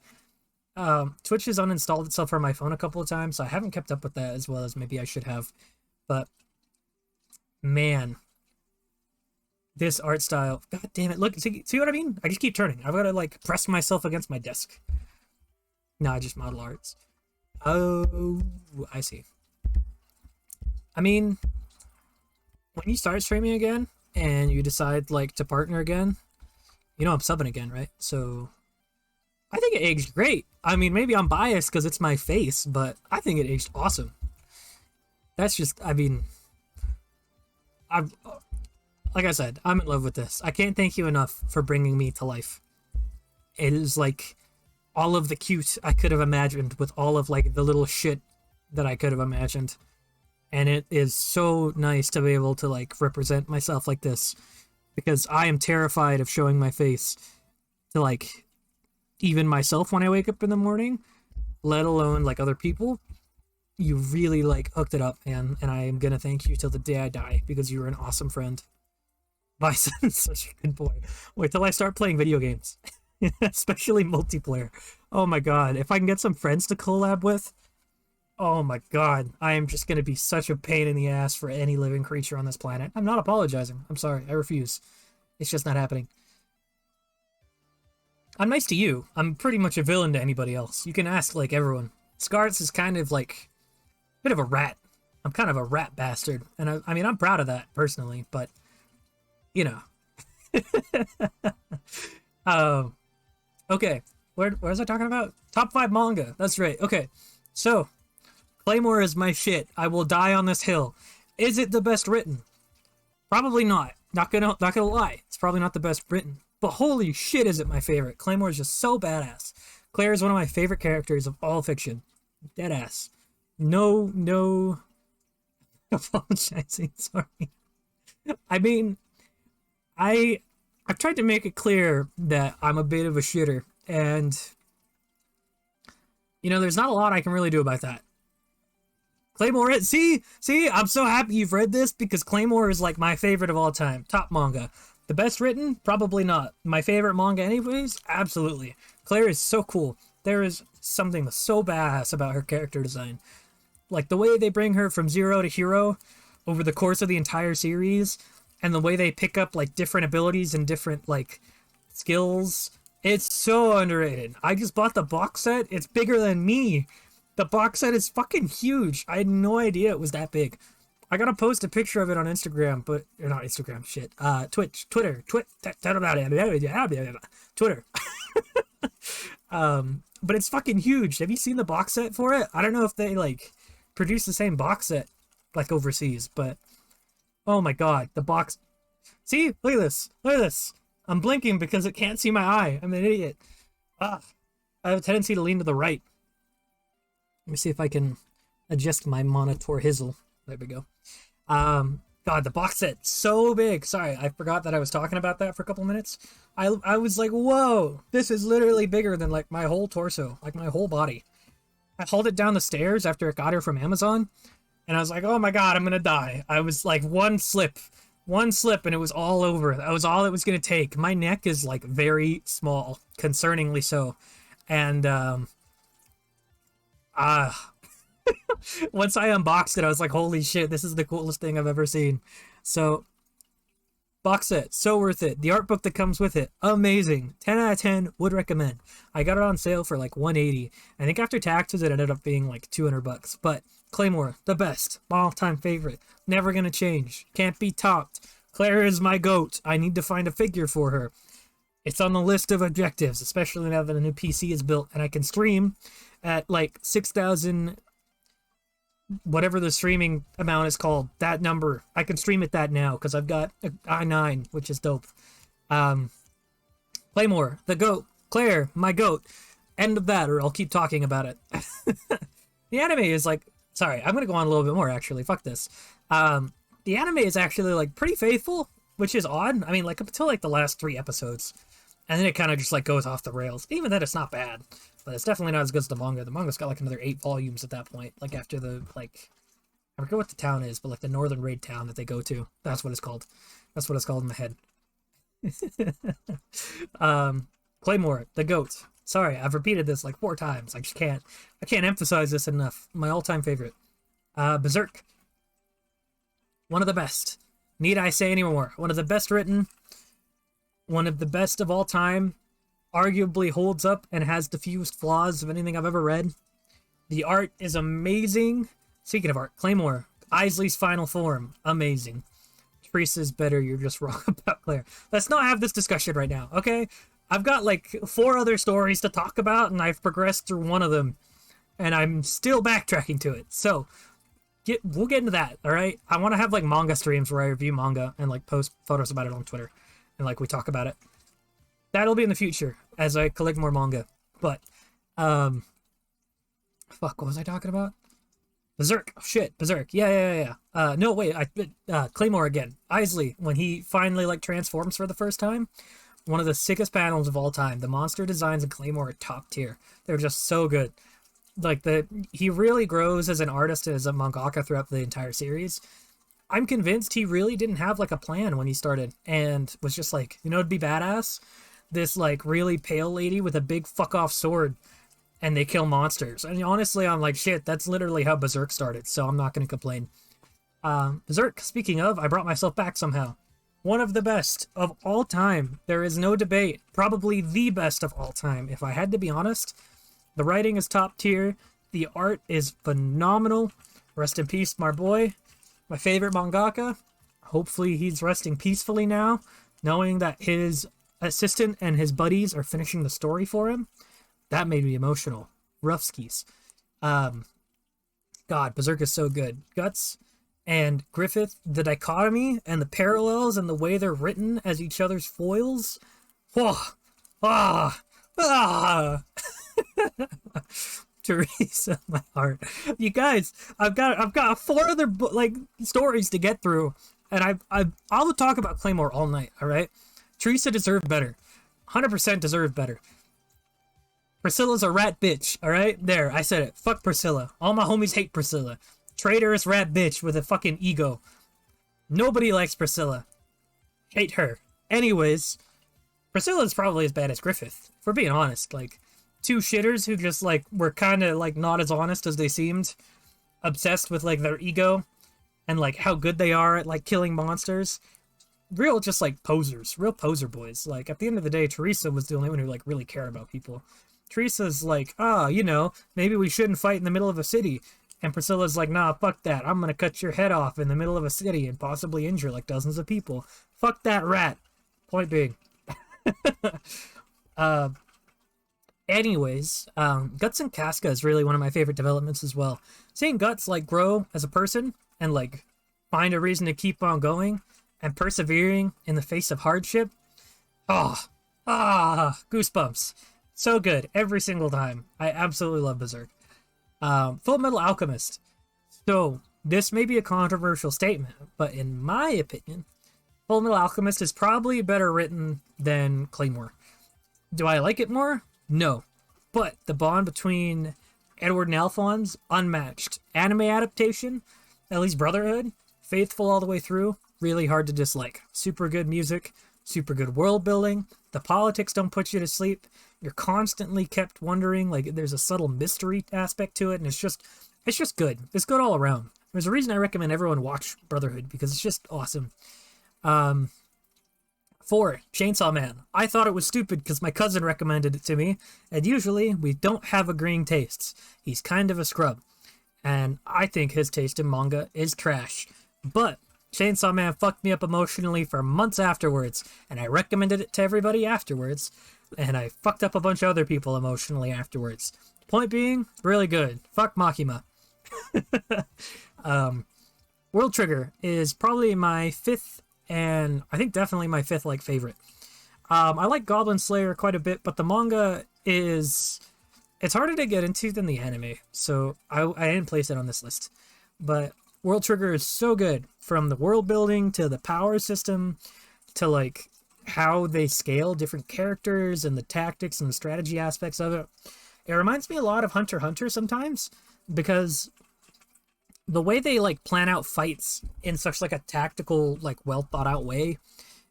Twitch has uninstalled itself from my phone a couple of times, so I haven't kept up with that as well as maybe I should have. But man, this art style, god damn it, look, see what I mean? I just keep turning. I've got to, like, press myself against my desk. No, I just model arts. Oh, I see. I mean, when you start streaming again and you decide, like, to partner again, you know I'm subbing again, right? So I think it aged great. I mean, maybe I'm biased because it's my face, but I think it aged awesome. That's just, I mean, like I said, I'm in love with this. I can't thank you enough for bringing me to life. It is like all of the cute I could have imagined with all of, like, the little shit that I could have imagined. And it is so nice to be able to, like, represent myself like this, because I am terrified of showing my face to, like, even myself when I wake up in the morning, let alone, like, other people. You really, like, hooked it up, man, and I am gonna thank you till the day I die, because you're an awesome friend. Bison's such a good boy. Wait till I start playing video games. Especially multiplayer. Oh my god, if I can get some friends to collab with, oh my god, I am just gonna be such a pain in the ass for any living creature on this planet. I'm not apologizing. I'm sorry, I refuse. It's just not happening. I'm nice to you. I'm pretty much a villain to anybody else. You can ask, like, everyone. Skaurs is kind of, like, a bit of a rat. I'm kind of a rat bastard. And I mean, I'm proud of that, personally, but, you know. Okay, what was I talking about? Top 5 manga. That's right. Okay, so Claymore is my shit. I will die on this hill. Is it the best written? Probably not. Not gonna lie. It's probably not the best written. But holy shit, is it my favorite. Claymore is just so badass. Claire is one of my favorite characters of all fiction. Deadass. No apologizing. Sorry. I mean, I've tried to make it clear that I'm a bit of a shitter, and, you know, there's not a lot I can really do about that. Claymore is, see, I'm so happy you've read this, because Claymore is, like, my favorite of all time. Top manga. The best written? Probably not. My favorite manga anyways? Absolutely. Claire is so cool. There is something so badass about her character design. Like, the way they bring her from zero to hero over the course of the entire series, and the way they pick up, like, different abilities and different, like, skills. It's so underrated. I just bought the box set. It's bigger than me. The box set is fucking huge. I had no idea it was that big. I gotta post a picture of it on Instagram, but, or not Instagram, shit. Twitter. But it's fucking huge. Have you seen the box set for it? I don't know if they, like, produce the same box set, like, overseas, but oh my god, the box. See? Look at this. Look at this. I'm blinking because it can't see my eye. I'm an idiot. Ah, I have a tendency to lean to the right. Let me see if I can adjust my monitor hizzle. There we go. God, the box set, so big. Sorry, I forgot that I was talking about that for a couple minutes. I was like, whoa, this is literally bigger than like my whole torso, like my whole body. I hauled it down the stairs after it got here from Amazon, and I was like, oh my God, I'm gonna die. I was like, one slip, and it was all over. That was all it was gonna take. My neck is like very small, concerningly so. And, once I unboxed it, I was like, holy shit, this is the coolest thing I've ever seen. So, box set, so worth it. The art book that comes with it, amazing. 10 out of 10, would recommend. I got it on sale for like $180. I think after taxes, it ended up being like $200. But Claymore, the best, my all-time favorite. Never gonna change. Can't be topped. Claire is my goat. I need to find a figure for her. It's on the list of objectives, especially now that a new PC is built and I can stream at like 6,000, whatever the streaming amount is called, that number. I can stream at that now because I've got an i9, which is dope. Claymore, the goat. Claire, my goat. End of that, or I'll keep talking about it. The anime is like, sorry, I'm going to go on a little bit more, actually. Fuck this. The anime is actually like pretty faithful, which is odd. I mean, like up until like the last 3 episodes. And then it kind of just like goes off the rails. Even then, it's not bad. But it's definitely not as good as the manga. The manga's got like another 8 volumes at that point. Like after the, like, I forget what the town is, but like the northern raid town that they go to. That's what it's called. That's what it's called in my head. Claymore, the goat. Sorry, I've repeated this like 4 times. I can't emphasize this enough. My all-time favorite. Berserk. One of the best. Need I say any more? One of the best written. One of the best of all time. Arguably holds up and has the fewest flaws of anything I've ever read. The art is amazing. Speaking of art, Claymore, Isley's final form, amazing. Teresa's better, you're just wrong about Claire. Let's not have this discussion right now, okay? I've got like 4 other stories to talk about, and I've progressed through one of them, and I'm still backtracking to it. So, we'll get into that, alright? I want to have like manga streams where I review manga and like post photos about it on Twitter, and like we talk about it. That'll be in the future as I collect more manga. But, fuck, what was I talking about? Berserk. Oh, shit, Berserk. Yeah. No, wait, Claymore again. Isley, when he finally, like, transforms for the first time, one of the sickest panels of all time. The monster designs in Claymore are top tier. They're just so good. Like, he really grows as an artist, as a mangaka throughout the entire series. I'm convinced he really didn't have, like, a plan when he started, and was just like, you know, it'd be badass? This like really pale lady with a big fuck off sword, and they kill monsters. And honestly, I'm like, shit, that's literally how Berserk started, so I'm not gonna complain. Berserk, speaking of, I brought myself back somehow. One of the best of all time. There is no debate. Probably the best of all time, if I had to be honest. The writing is top tier. The art is phenomenal. Rest in peace, my boy. My favorite mangaka. Hopefully he's resting peacefully now, knowing that his assistant and his buddies are finishing the story for him. That made me emotional. Rough skis. God, Berserk is so good. Guts and Griffith, the dichotomy and the parallels and the way they're written as each other's foils. Teresa, my heart. You guys, I've got 4 other like stories to get through, and I'll talk about Claymore all night. All right. Teresa deserved better. 100% deserved better. Priscilla's a rat bitch, alright? There, I said it. Fuck Priscilla. All my homies hate Priscilla. Traitorous rat bitch with a fucking ego. Nobody likes Priscilla. Hate her. Anyways, Priscilla's probably as bad as Griffith. If we're being honest, like, 2 shitters who just, like, were kind of, like, not as honest as they seemed. Obsessed with, like, their ego. And, like, how good they are at, like, killing monsters. Real just like posers, real poser boys. Like at the end of the day, Teresa was the only one who like really cared about people. Teresa's like, you know, maybe we shouldn't fight in the middle of a city. And Priscilla's like, nah, fuck that. I'm gonna cut your head off in the middle of a city and possibly injure like dozens of people. Fuck that rat. Point being. Anyways, Guts and Casca is really one of my favorite developments as well. Seeing Guts like grow as a person and like find a reason to keep on going and persevering in the face of hardship. Goosebumps. So good every single time. I absolutely love Berserk. Full Metal Alchemist. So this may be a controversial statement, but in my opinion, Full Metal Alchemist is probably better written than Claymore. Do I like it more? No. But the bond between Edward and Alphonse, unmatched. Anime adaptation, at least Brotherhood, faithful all the way through, really hard to dislike. Super good music, super good world building. The politics don't put you to sleep. You're constantly kept wondering, like there's a subtle mystery aspect to it, and it's just good. It's good all around. There's a reason I recommend everyone watch Brotherhood, because it's just awesome. 4. Chainsaw Man. I thought it was stupid because my cousin recommended it to me, and usually we don't have agreeing tastes. He's kind of a scrub, and I think his taste in manga is trash. But Chainsaw Man fucked me up emotionally for months afterwards, and I recommended it to everybody afterwards, and I fucked up a bunch of other people emotionally afterwards. Point being, really good. Fuck Makima. World Trigger is probably my 5th, and I think definitely my 5th like favorite. I like Goblin Slayer quite a bit, but the manga it's harder to get into than the anime, so I didn't place it on this list. But World Trigger is so good, from the world building to the power system to like how they scale different characters and the tactics and the strategy aspects of it. It reminds me a lot of Hunter x Hunter sometimes, because the way they like plan out fights in such like a tactical, like well thought out way,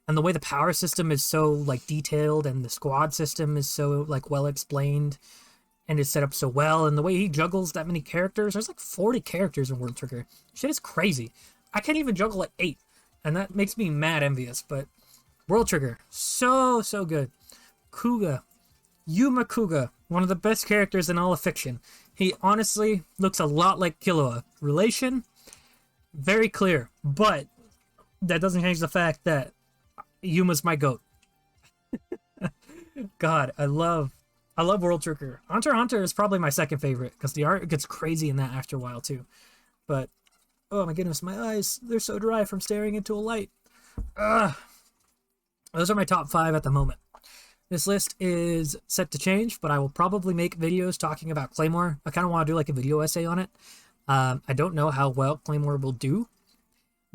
and the way the power system is so like detailed, and the squad system is so like well explained and is set up so well, and the way he juggles that many characters. There's like 40 characters in World Trigger. Shit is crazy. I can't even juggle like 8, and that makes me mad envious. But World Trigger, so good. Kuga, Yuma Kuga, one of the best characters in all of fiction. He honestly looks a lot like Killua. Relation, very clear, but that doesn't change the fact that Yuma's my goat. God, I love World Trigger. Hunter x Hunter is probably my 2nd favorite, because the art gets crazy in that after a while too. But oh my goodness, my eyes, they're so dry from staring into a light. Ugh. Those are my top 5 at the moment. This list is set to change, but I will probably make videos talking about Claymore. I kind of want to do like a video essay on it. I don't know how well Claymore will do,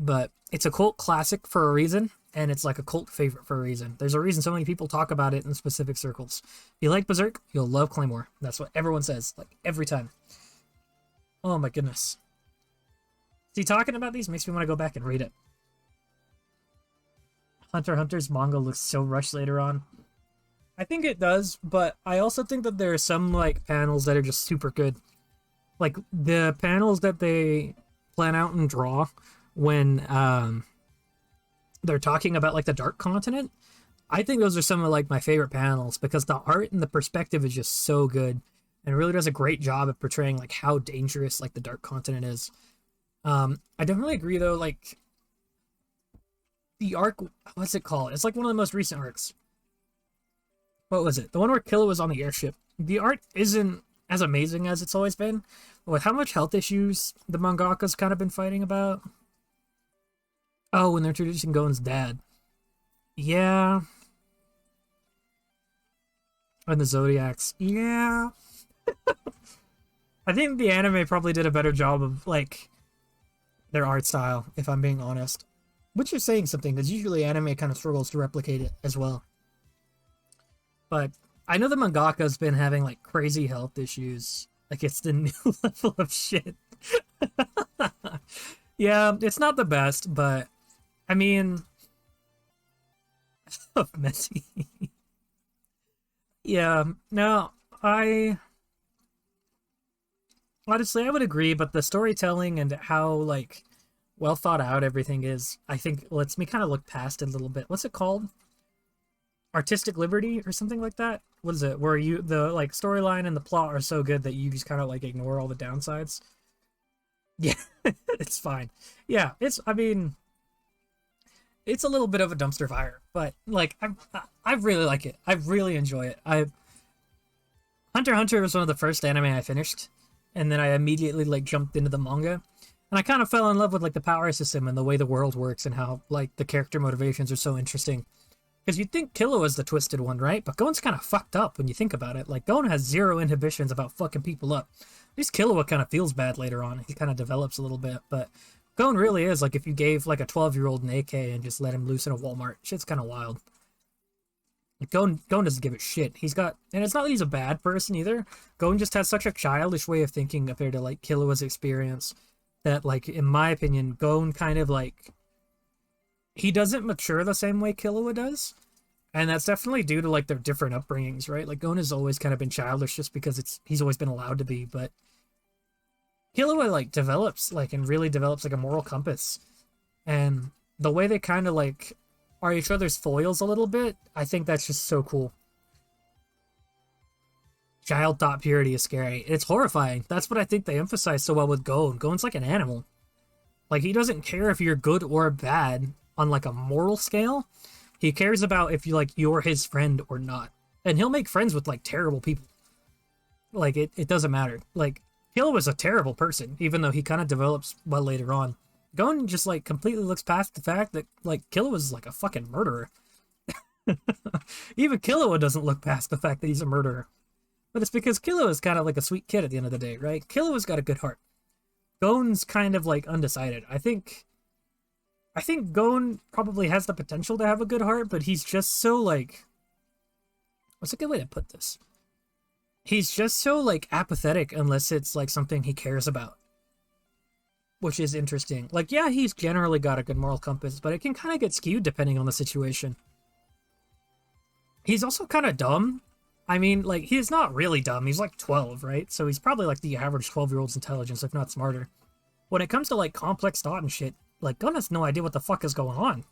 but it's a cult classic for a reason, and it's like a cult favorite for a reason. There's a reason so many people talk about it in specific circles. If you like Berserk, you'll love Claymore. That's what everyone says, like every time. Oh my goodness. See, talking about these makes me want to go back and read it. Hunter x Hunter's manga looks so rushed later on. I think it does, but I also think that there are some like panels that are just super good. Like the panels that they plan out and draw when they're talking about like the Dark Continent. I think those are some of like my favorite panels, because the art and the perspective is just so good, and it really does a great job of portraying like how dangerous like the Dark Continent is. I definitely agree though, like the arc, what's it called? It's like one of the most recent arcs. What was it? The one where Killua was on the airship. The art isn't as amazing as it's always been, but with how much health issues the mangaka's kind of been fighting about. Oh, when they're introducing Gon's dad. Yeah. And the Zodiacs. Yeah. I think the anime probably did a better job of, like, their art style, if I'm being honest. Which is saying something, because usually anime kind of struggles to replicate it as well. But I know the mangaka's been having like crazy health issues. Like it's the new level of shit. Yeah, it's not the best, but I mean, messy. Yeah, no, honestly I would agree, but the storytelling and how like well thought out everything is, I think lets me kind of look past it a little bit. What's it called? Artistic liberty or something like that? What is it? Where you the like storyline and the plot are so good that you just kind of like ignore all the downsides. Yeah, it's fine. Yeah, I mean, it's a little bit of a dumpster fire, but like I really like it. I really enjoy it. Hunter x Hunter was one of the first anime I finished, and then I immediately like jumped into the manga, and I kind of fell in love with like the power system and the way the world works and how like the character motivations are so interesting. Because you'd think Killua is the twisted one, right? But Gon's kind of fucked up when you think about it. Like, Gon has zero inhibitions about fucking people up. At least Killua kind of feels bad later on. He kind of develops a little bit, but Gon really is like if you gave like a 12-year-old an AK and just let him loose in a Walmart. Shit's kind of wild. Gon doesn't give a shit. He's got, and it's not that he's a bad person either. Gon just has such a childish way of thinking compared to like Killua's experience that, like, in my opinion, Gon kind of like, he doesn't mature the same way Killua does. And that's definitely due to like their different upbringings, right? Like Gon has always kind of been childish just because he's always been allowed to be, but Killua like develops like and really develops like a moral compass. And the way they kind of like are each other's foils a little bit, I think that's just so cool. Child thought purity is scary. It's horrifying. That's what I think they emphasize so well with Gon. Gon's like an animal. Like, he doesn't care if you're good or bad on like a moral scale. He cares about if you're his friend or not. And he'll make friends with like terrible people. Like, it doesn't matter. Like, Killua was a terrible person, even though he kind of develops well later on. Gon just like completely looks past the fact that like Killua was like a fucking murderer. Even Killua doesn't look past the fact that he's a murderer. But it's because Killua is kind of like a sweet kid at the end of the day, right? Killua's got a good heart. Gon's kind of like undecided. I think Gon probably has the potential to have a good heart, but he's just so like, what's a good way to put this? He's just so like apathetic unless it's like something he cares about. Which is interesting. Like, yeah, he's generally got a good moral compass, but it can kind of get skewed depending on the situation. He's also kind of dumb. I mean, like, he's not really dumb. He's like 12, right? So he's probably like the average 12-year-old's intelligence, if not smarter. When it comes to like complex thought and shit, like, Gon has no idea what the fuck is going on.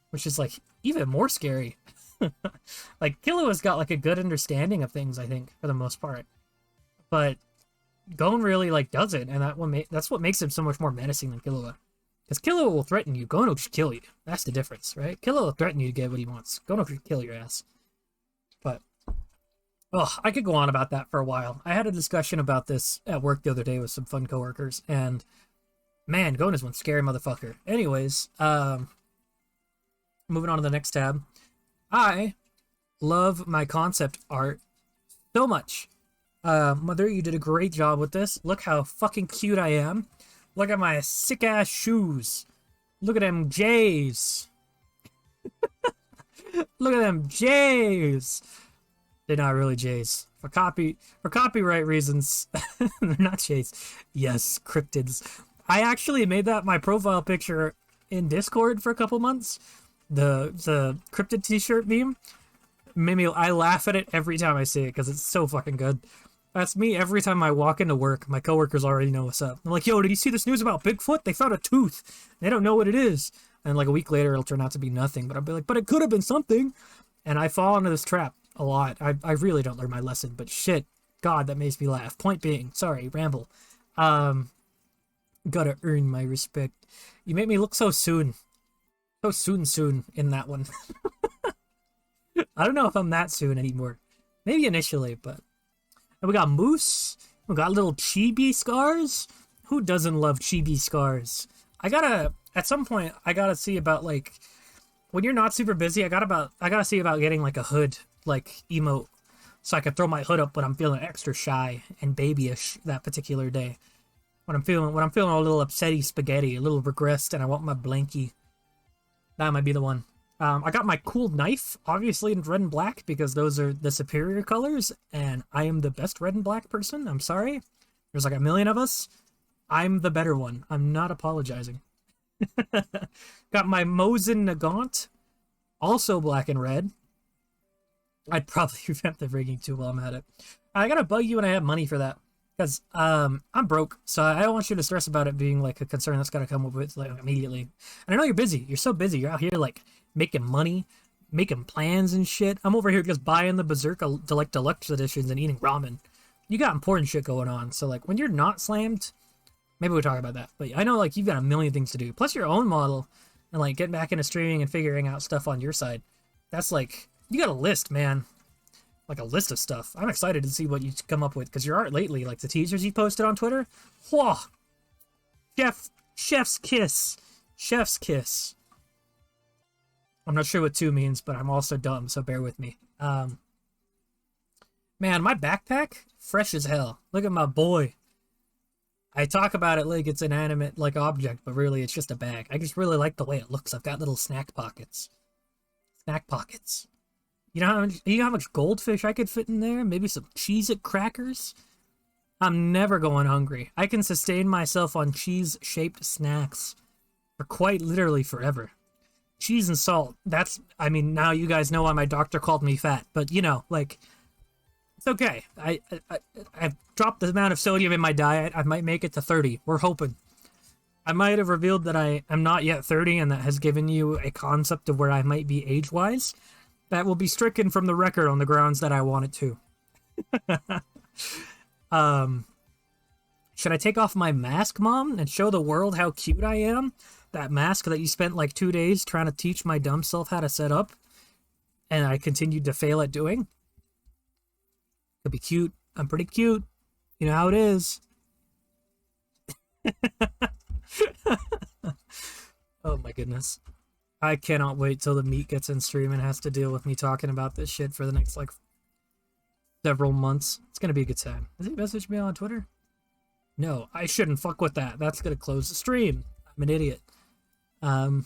Which is like even more scary. Like, Killua's got like a good understanding of things, I think, for the most part. But Gon really like doesn't, and that's what makes him so much more menacing than Killua. Because Killua will threaten you, Gon will just kill you. That's the difference, right? Killua will threaten you to get what he wants. Gon will kill your ass. But, oh, I could go on about that for a while. I had a discussion about this at work the other day with some fun coworkers, and man, Gon is one scary motherfucker. Anyways, moving on to the next tab. I love my concept art so much. Mother, you did a great job with this. Look how fucking cute I am. Look at my sick-ass shoes. Look at them J's. Look at them J's. They're not really J's. For copyright reasons, they're not J's. Yes, cryptids. I actually made that my profile picture in Discord for a couple months. The cryptid t-shirt meme. I laugh at it every time I see it because it's so fucking good. That's me every time I walk into work. My coworkers already know what's up. I'm like, yo, did you see this news about Bigfoot? They found a tooth. They don't know what it is. And like a week later, it'll turn out to be nothing. But I'll be like, but it could have been something. And I fall into this trap a lot. I really don't learn my lesson. But shit, God, that makes me laugh. Point being, sorry, ramble. Gotta earn my respect. You make me look so soon. So soon in that one. I don't know if I'm that soon anymore. Maybe initially, but... And we got Moose. We got little chibi Skaurs. Who doesn't love chibi Skaurs? At some point, I gotta see about, like, when you're not super busy, I gotta see about getting, like, a hood, like, emote. So I can throw my hood up when I'm feeling extra shy and babyish that particular day. When I'm feeling a little upsetty spaghetti, a little regressed, and I want my blankie. That might be the one. I got my cool knife, obviously in red and black, because those are the superior colors, and I am the best red and black person. I'm sorry. There's like a million of us. I'm the better one. I'm not apologizing. Got my Mosin Nagant, also black and red. I'd probably revamp the rigging too while I'm at it. I gotta bug you when I have money for that. Because I'm broke, so I don't want you to stress about it being like a concern that's gotta come up with like immediately. And I know you're busy. You're so busy. You're out here like making money, making plans and shit. I'm over here just buying the Berserk Deluxe editions and eating ramen. You got important shit going on. So like when you're not slammed, maybe we'll talk about that. But I know like you've got a million things to do. Plus your own model and like getting back into streaming and figuring out stuff on your side. That's like, you got a list, man. Like a list of stuff. I'm excited to see what you come up with because your art lately, like the teasers you posted on Twitter, whoa, chef's kiss, chef's kiss. I'm not sure what 2 means, but I'm also dumb, so bear with me. Man, my backpack, fresh as hell. Look at my boy. I talk about it like it's an inanimate, like, object, but really it's just a bag. I just really like the way it looks. I've got little snack pockets. Snack pockets. You know how much goldfish I could fit in there? Maybe some Cheez-It crackers? I'm never going hungry. I can sustain myself on cheese-shaped snacks for quite literally forever. Cheese and salt. I mean, now you guys know why my doctor called me fat, but you know, like, it's okay. I've dropped the amount of sodium in my diet. I might make it to 30. We're hoping. I might have revealed that I am not yet 30, and that has given you a concept of where I might be age-wise. That will be stricken from the record on the grounds that I want it to. Should I take off my mask, Mom, and show the world how cute I am? That mask that you spent like 2 days trying to teach my dumb self how to set up, and I continued to fail at doing? Could be cute. I'm pretty cute. You know how it is. Oh my goodness. I cannot wait till the meat gets in stream and has to deal with me talking about this shit for the next, like, several months. It's gonna be a good time. Has he messaged me on Twitter? No, I shouldn't fuck with that. That's gonna close the stream. I'm an idiot. I'll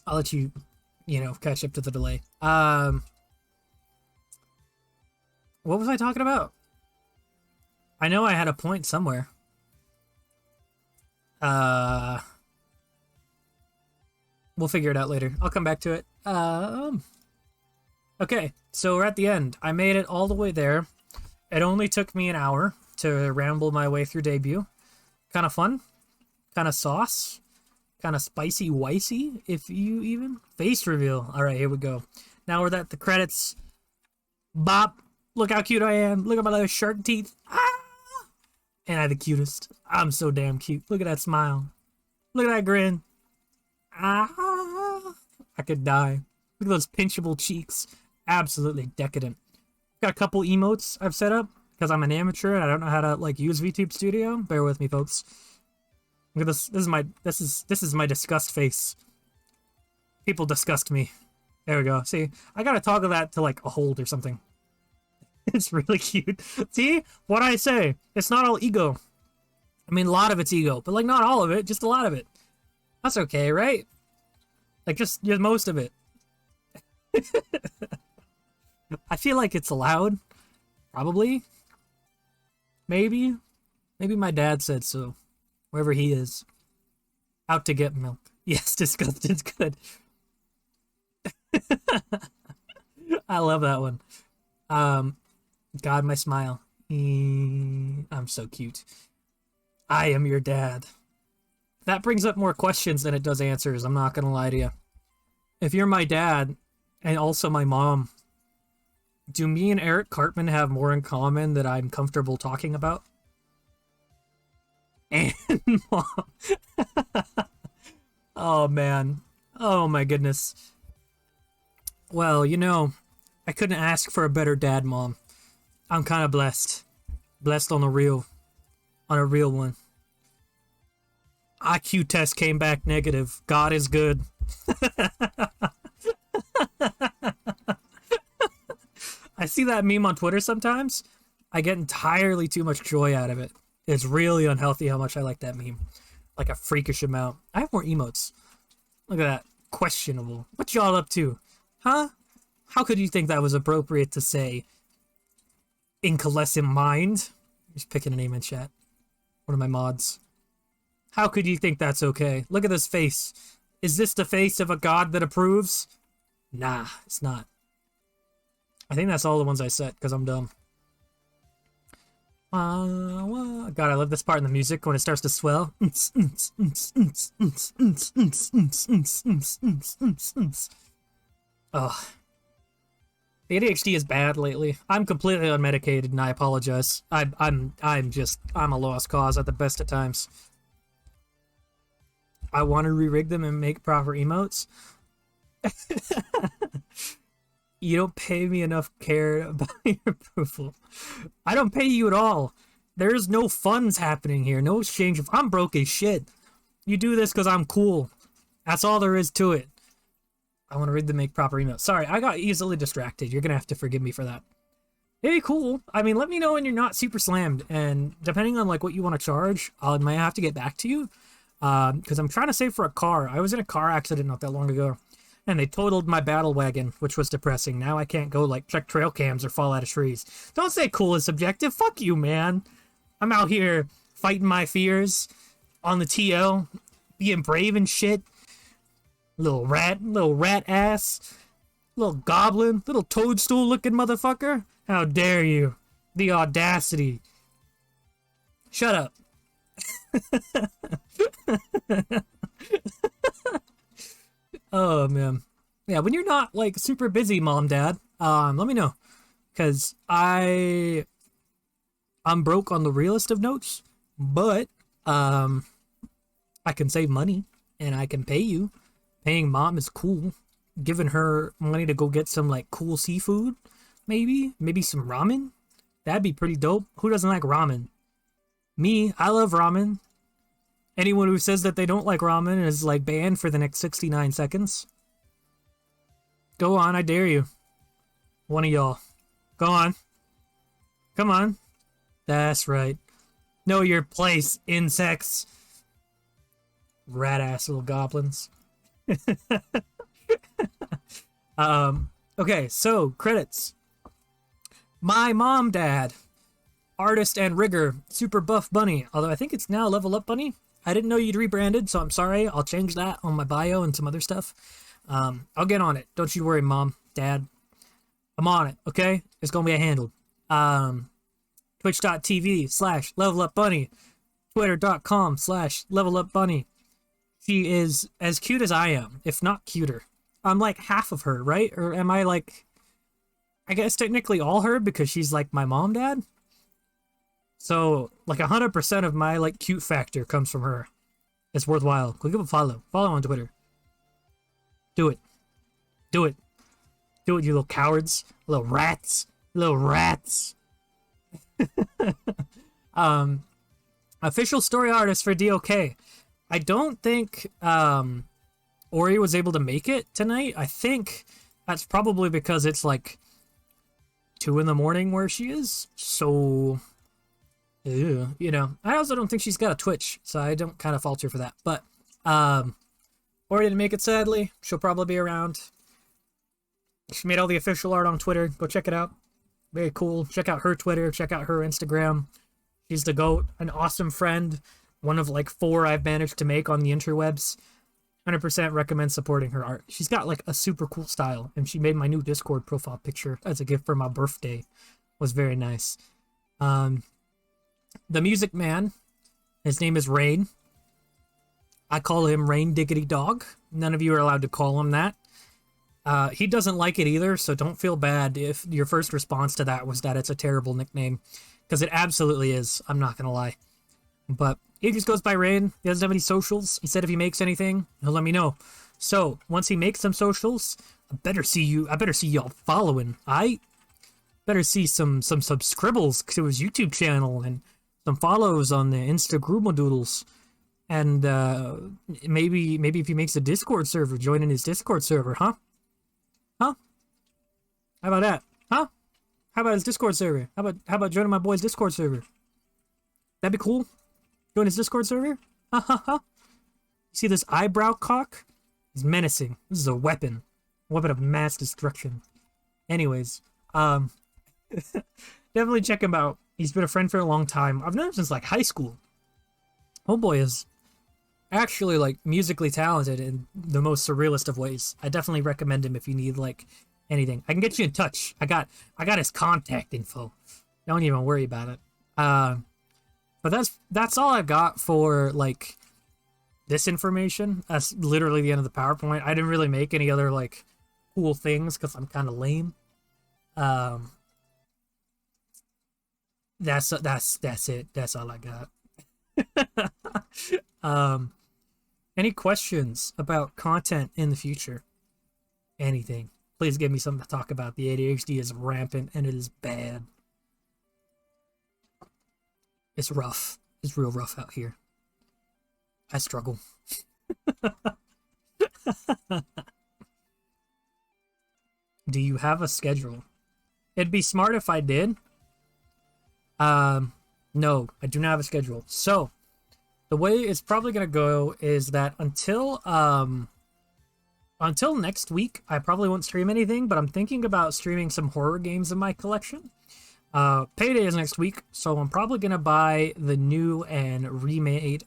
let you, catch up to the delay. What was I talking about? I know I had a point somewhere. We'll figure it out later. I'll come back to it. Okay, so we're at the end. I made it all the way there. It only took me an hour to ramble my way through debut. Kind of fun. Kind of sauce. Kind of spicy wicey, if you even. Face reveal. Alright, here we go. Now we're at the credits. Bop. Look how cute I am. Look at my little shark teeth. Ah! And I'm the cutest. I'm so damn cute. Look at that smile. Look at that grin. Ah! I could die. Look at those pinchable cheeks. Absolutely decadent. Got a couple emotes I've set up because I'm an amateur and I don't know how to use VTube Studio. Bear with me, folks. Look at this. This is my disgust face. People disgust me. There we go. See, I gotta toggle that to a hold or something. It's really cute. See what I say? It's not all ego. I mean, a lot of it's ego, but not all of it, just a lot of it. That's okay, right? Just most of it. I feel like it's allowed. Probably. Maybe. Maybe my dad said so. Wherever he is. Out to get milk. Yes, disgusted's good. I love that one. God, my smile. I'm so cute. I am your dad. That brings up more questions than it does answers, I'm not gonna lie to you. If you're my dad, and also my mom, do me and Eric Cartman have more in common that I'm comfortable talking about? And Mom. Oh, man. Oh, my goodness. Well, I couldn't ask for a better dad, Mom. I'm kind of blessed. Blessed on a real one. IQ test came back negative. God is good. I see that meme on Twitter sometimes. I get entirely too much joy out of it. It's really unhealthy how much I like that meme. Like a freakish amount. I have more emotes. Look at that. Questionable. What y'all up to? Huh? How could you think that was appropriate to say? Incalescent mind? Just picking a name in chat. One of my mods. How could you think that's okay? Look at this face. Is this the face of a god that approves? Nah, it's not. I think that's all the ones I set, because I'm dumb. God, I love this part in the music when it starts to swell. Oh. The ADHD is bad lately. I'm completely unmedicated and I apologize. I'm a lost cause at the best of times. I want to re-rig them and make proper emotes. You don't pay me enough care about your approval. I don't pay you at all. There's no funds happening here. No exchange of... I'm broke as shit. You do this because I'm cool. That's all there is to it. I want to read the make proper email. Sorry, I got easily distracted. You're gonna have to forgive me for that. Hey, cool. I mean, let me know when you're not super slammed, and depending on like what you want to charge, I might have to get back to you. Because I'm trying to save for a car. I was in a car accident not that long ago, and they totaled my battle wagon, which was depressing. Now I can't go like check trail cams or fall out of trees. Don't say cool is subjective. Fuck you, man. I'm out here fighting my fears on the TL, being brave and shit. Little rat ass, little goblin, little toadstool looking motherfucker. How dare you? The audacity. Shut up. Oh man. Yeah, when you're not like super busy, mom, dad, let me know. Cause I'm broke on the realest of notes, but I can save money and I can pay you. Paying mom is cool. Giving her money to go get some like cool seafood, maybe some ramen. That'd be pretty dope. Who doesn't like ramen? Me, I love ramen. Anyone who says that they don't like ramen is like banned for the next 69 seconds. Go on, I dare you. One of y'all. Go on. Come on. That's right. Know your place, insects. Rat ass little goblins. Okay, so credits. My mom, dad, artist and rigger, super buff bunny. Although I think it's now level up bunny. I didn't know you'd rebranded, so I'm sorry. I'll change that on my bio and some other stuff. I'll get on it. Don't you worry, mom, dad. I'm on it, okay? It's gonna be handled. Twitch.tv/levelupbunny. Twitter.com/levelupbunny. She is as cute as I am, if not cuter. I'm like half of her, right? Or am I like, I guess technically all her because she's like my mom, dad? So like 100% of my like cute factor comes from her. It's worthwhile. Go give a follow. Follow on Twitter. Do it. Do it. Do it, you little cowards. Little rats. Little rats. Official story artist for DOK. I don't think Ori was able to make it tonight. I think that's probably because it's like 2 in the morning where she is. So, ew, you know, I also don't think she's got a Twitch, so I don't kind of fault her for that. But Ori didn't make it, sadly. She'll probably be around. She made all the official art on Twitter. Go check it out. Very cool. Check out her Twitter. Check out her Instagram. She's the GOAT. An awesome friend. One of like 4 I've managed to make on the interwebs. 100% recommend supporting her art. She's got like a super cool style, and she made my new Discord profile picture as a gift for my birthday. It was very nice. The Music Man, his name is Rain. I call him Rain Diggity Dog. None of you are allowed to call him that. He doesn't like it either, so don't feel bad if your first response to that was that it's a terrible nickname, because it absolutely is. I'm not gonna lie. But he just goes by Rain. He doesn't have any socials. He said if he makes anything, he'll let me know. So once he makes some socials, I better see y'all following. I better see some subscribbles to his YouTube channel and some follows on the Instagram doodles. And maybe if he makes a Discord server, join in his Discord server, huh? Huh? How about that? Huh? How about his Discord server? How about joining my boy's Discord server? That'd be cool. Join his Discord server? Ha ha ha. You see this eyebrow cock? He's menacing. This is a weapon. A weapon of mass destruction. Anyways, definitely check him out. He's been a friend for a long time. I've known him since like high school. Homeboy is actually like musically talented in the most surrealist of ways. I definitely recommend him if you need like anything. I can get you in touch. I got his contact info. Don't even worry about it. But that's all I've got for like this information. That's literally the end of the PowerPoint. I didn't really make any other like cool things because I'm kind of lame. That's it. That's all I got. Any questions about content in the future? Anything? Please give me something to talk about. The ADHD is rampant and it is bad. It's rough. It's real rough out here. I struggle. Do you have a schedule? It'd be smart if I did. No, I do not have a schedule. So, the way it's probably gonna go is that until next week, I probably won't stream anything, but I'm thinking about streaming some horror games in my collection. Payday is next week, so I'm probably gonna buy the new and remade,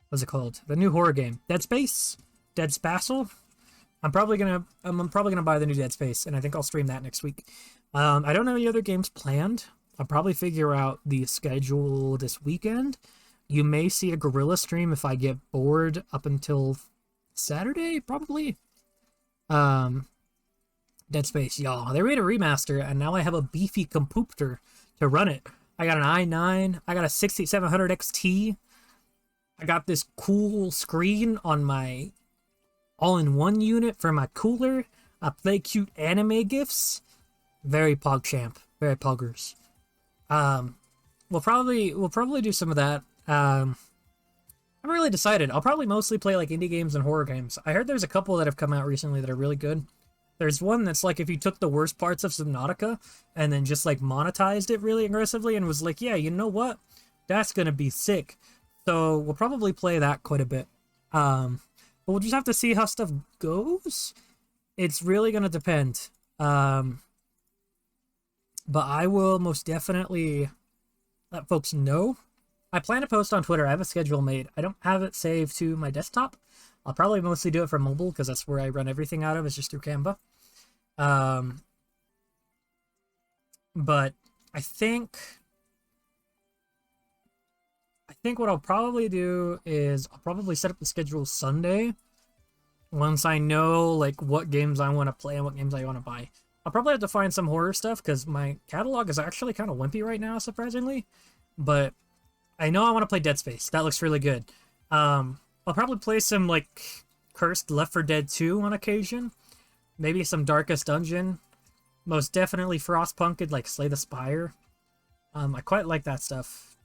what's it called? The new horror game, Dead Space, Dead Space. I'm probably gonna buy the new Dead Space, and I think I'll stream that next week. I don't have any other games planned. I'll probably figure out the schedule this weekend. You may see a Gorilla stream if I get bored up until Saturday, probably. Dead Space, y'all. They made a remaster, and now I have a beefy computer to run it. I got an i9. I got a 6700 XT. I got this cool screen on my all-in-one unit for my cooler. I play cute anime gifs. Very PogChamp. Very poggers. We'll probably do some of that. I'm really decided. I'll probably mostly play like indie games and horror games. I heard there's a couple that have come out recently that are really good. There's one that's like if you took the worst parts of Subnautica and then just like monetized it really aggressively and was like, yeah, you know what? That's gonna be sick. So we'll probably play that quite a bit. But we'll just have to see how stuff goes. It's really gonna depend. But I will most definitely let folks know. I plan to post on Twitter. I have a schedule made. I don't have it saved to my desktop. I'll probably mostly do it from mobile because that's where I run everything out of. It's just through Canva. But I think what I'll probably do is I'll probably set up the schedule Sunday once I know like what games I want to play and what games I want to buy. I'll probably have to find some horror stuff because my catalog is actually kind of wimpy right now, surprisingly. But I know I want to play Dead Space. That looks really good. I'll probably play some like Cursed Left 4 Dead 2 on occasion. Maybe some Darkest Dungeon. Most definitely Frostpunked, like Slay the Spire. I quite like that stuff.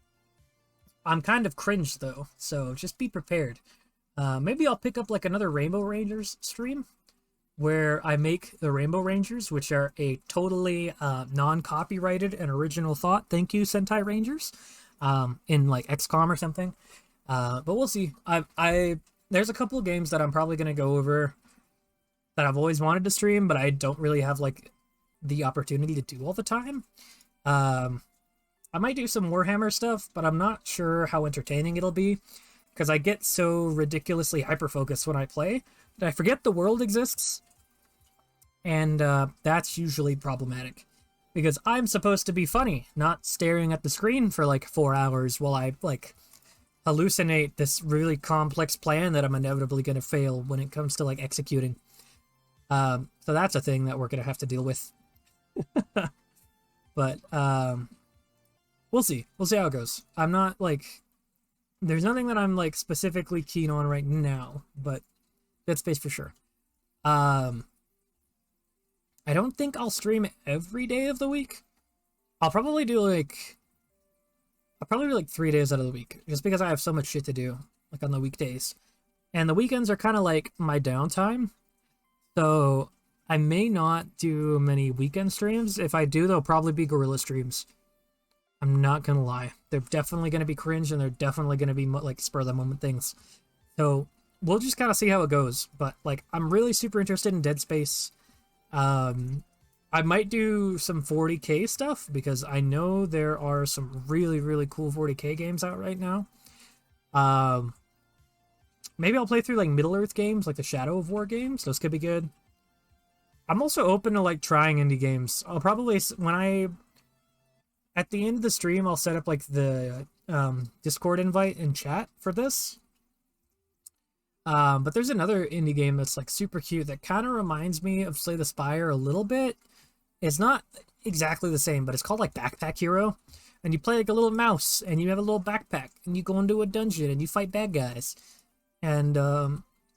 I'm kind of cringe though, so just be prepared. Maybe I'll pick up like another Rainbow Rangers stream where I make the Rainbow Rangers, which are a totally non-copyrighted and original thought. Thank you, Sentai Rangers. In like XCOM or something. But we'll see. There's a couple of games that I'm probably gonna go over that I've always wanted to stream, but I don't really have like the opportunity to do all the time. I might do some Warhammer stuff, but I'm not sure how entertaining it'll be because I get so ridiculously hyper-focused when I play that I forget the world exists, and that's usually problematic. Because I'm supposed to be funny, not staring at the screen for like 4 hours while I like hallucinate this really complex plan that I'm inevitably going to fail when it comes to like executing. So that's a thing that we're going to have to deal with. But we'll see. We'll see how it goes. I'm not like, there's nothing that I'm like specifically keen on right now, but Dead Space for sure. I don't think I'll stream every day of the week. I'll probably do like 3 days out of the week, just because I have so much shit to do, like on the weekdays. And the weekends are kind of like my downtime. So I may not do many weekend streams. If I do, they'll probably be Gorilla streams. I'm not gonna lie. They're definitely gonna be cringe, and they're definitely gonna be like spur of the moment things. So we'll just kind of see how it goes. But like, I'm really super interested in Dead Space. I might do some 40k stuff because I know there are some really, really cool 40k games out right now. Maybe I'll play through like Middle-earth games, like the Shadow of War games. Those could be good. I'm also open to like trying indie games. I'll probably, at the end of the stream, I'll set up like the Discord invite and chat for this. But there's another indie game that's like super cute that kind of reminds me of Slay the Spire a little bit. It's not exactly the same, but it's called like Backpack Hero. And you play like a little mouse, and you have a little backpack, and you go into a dungeon, and you fight bad guys. And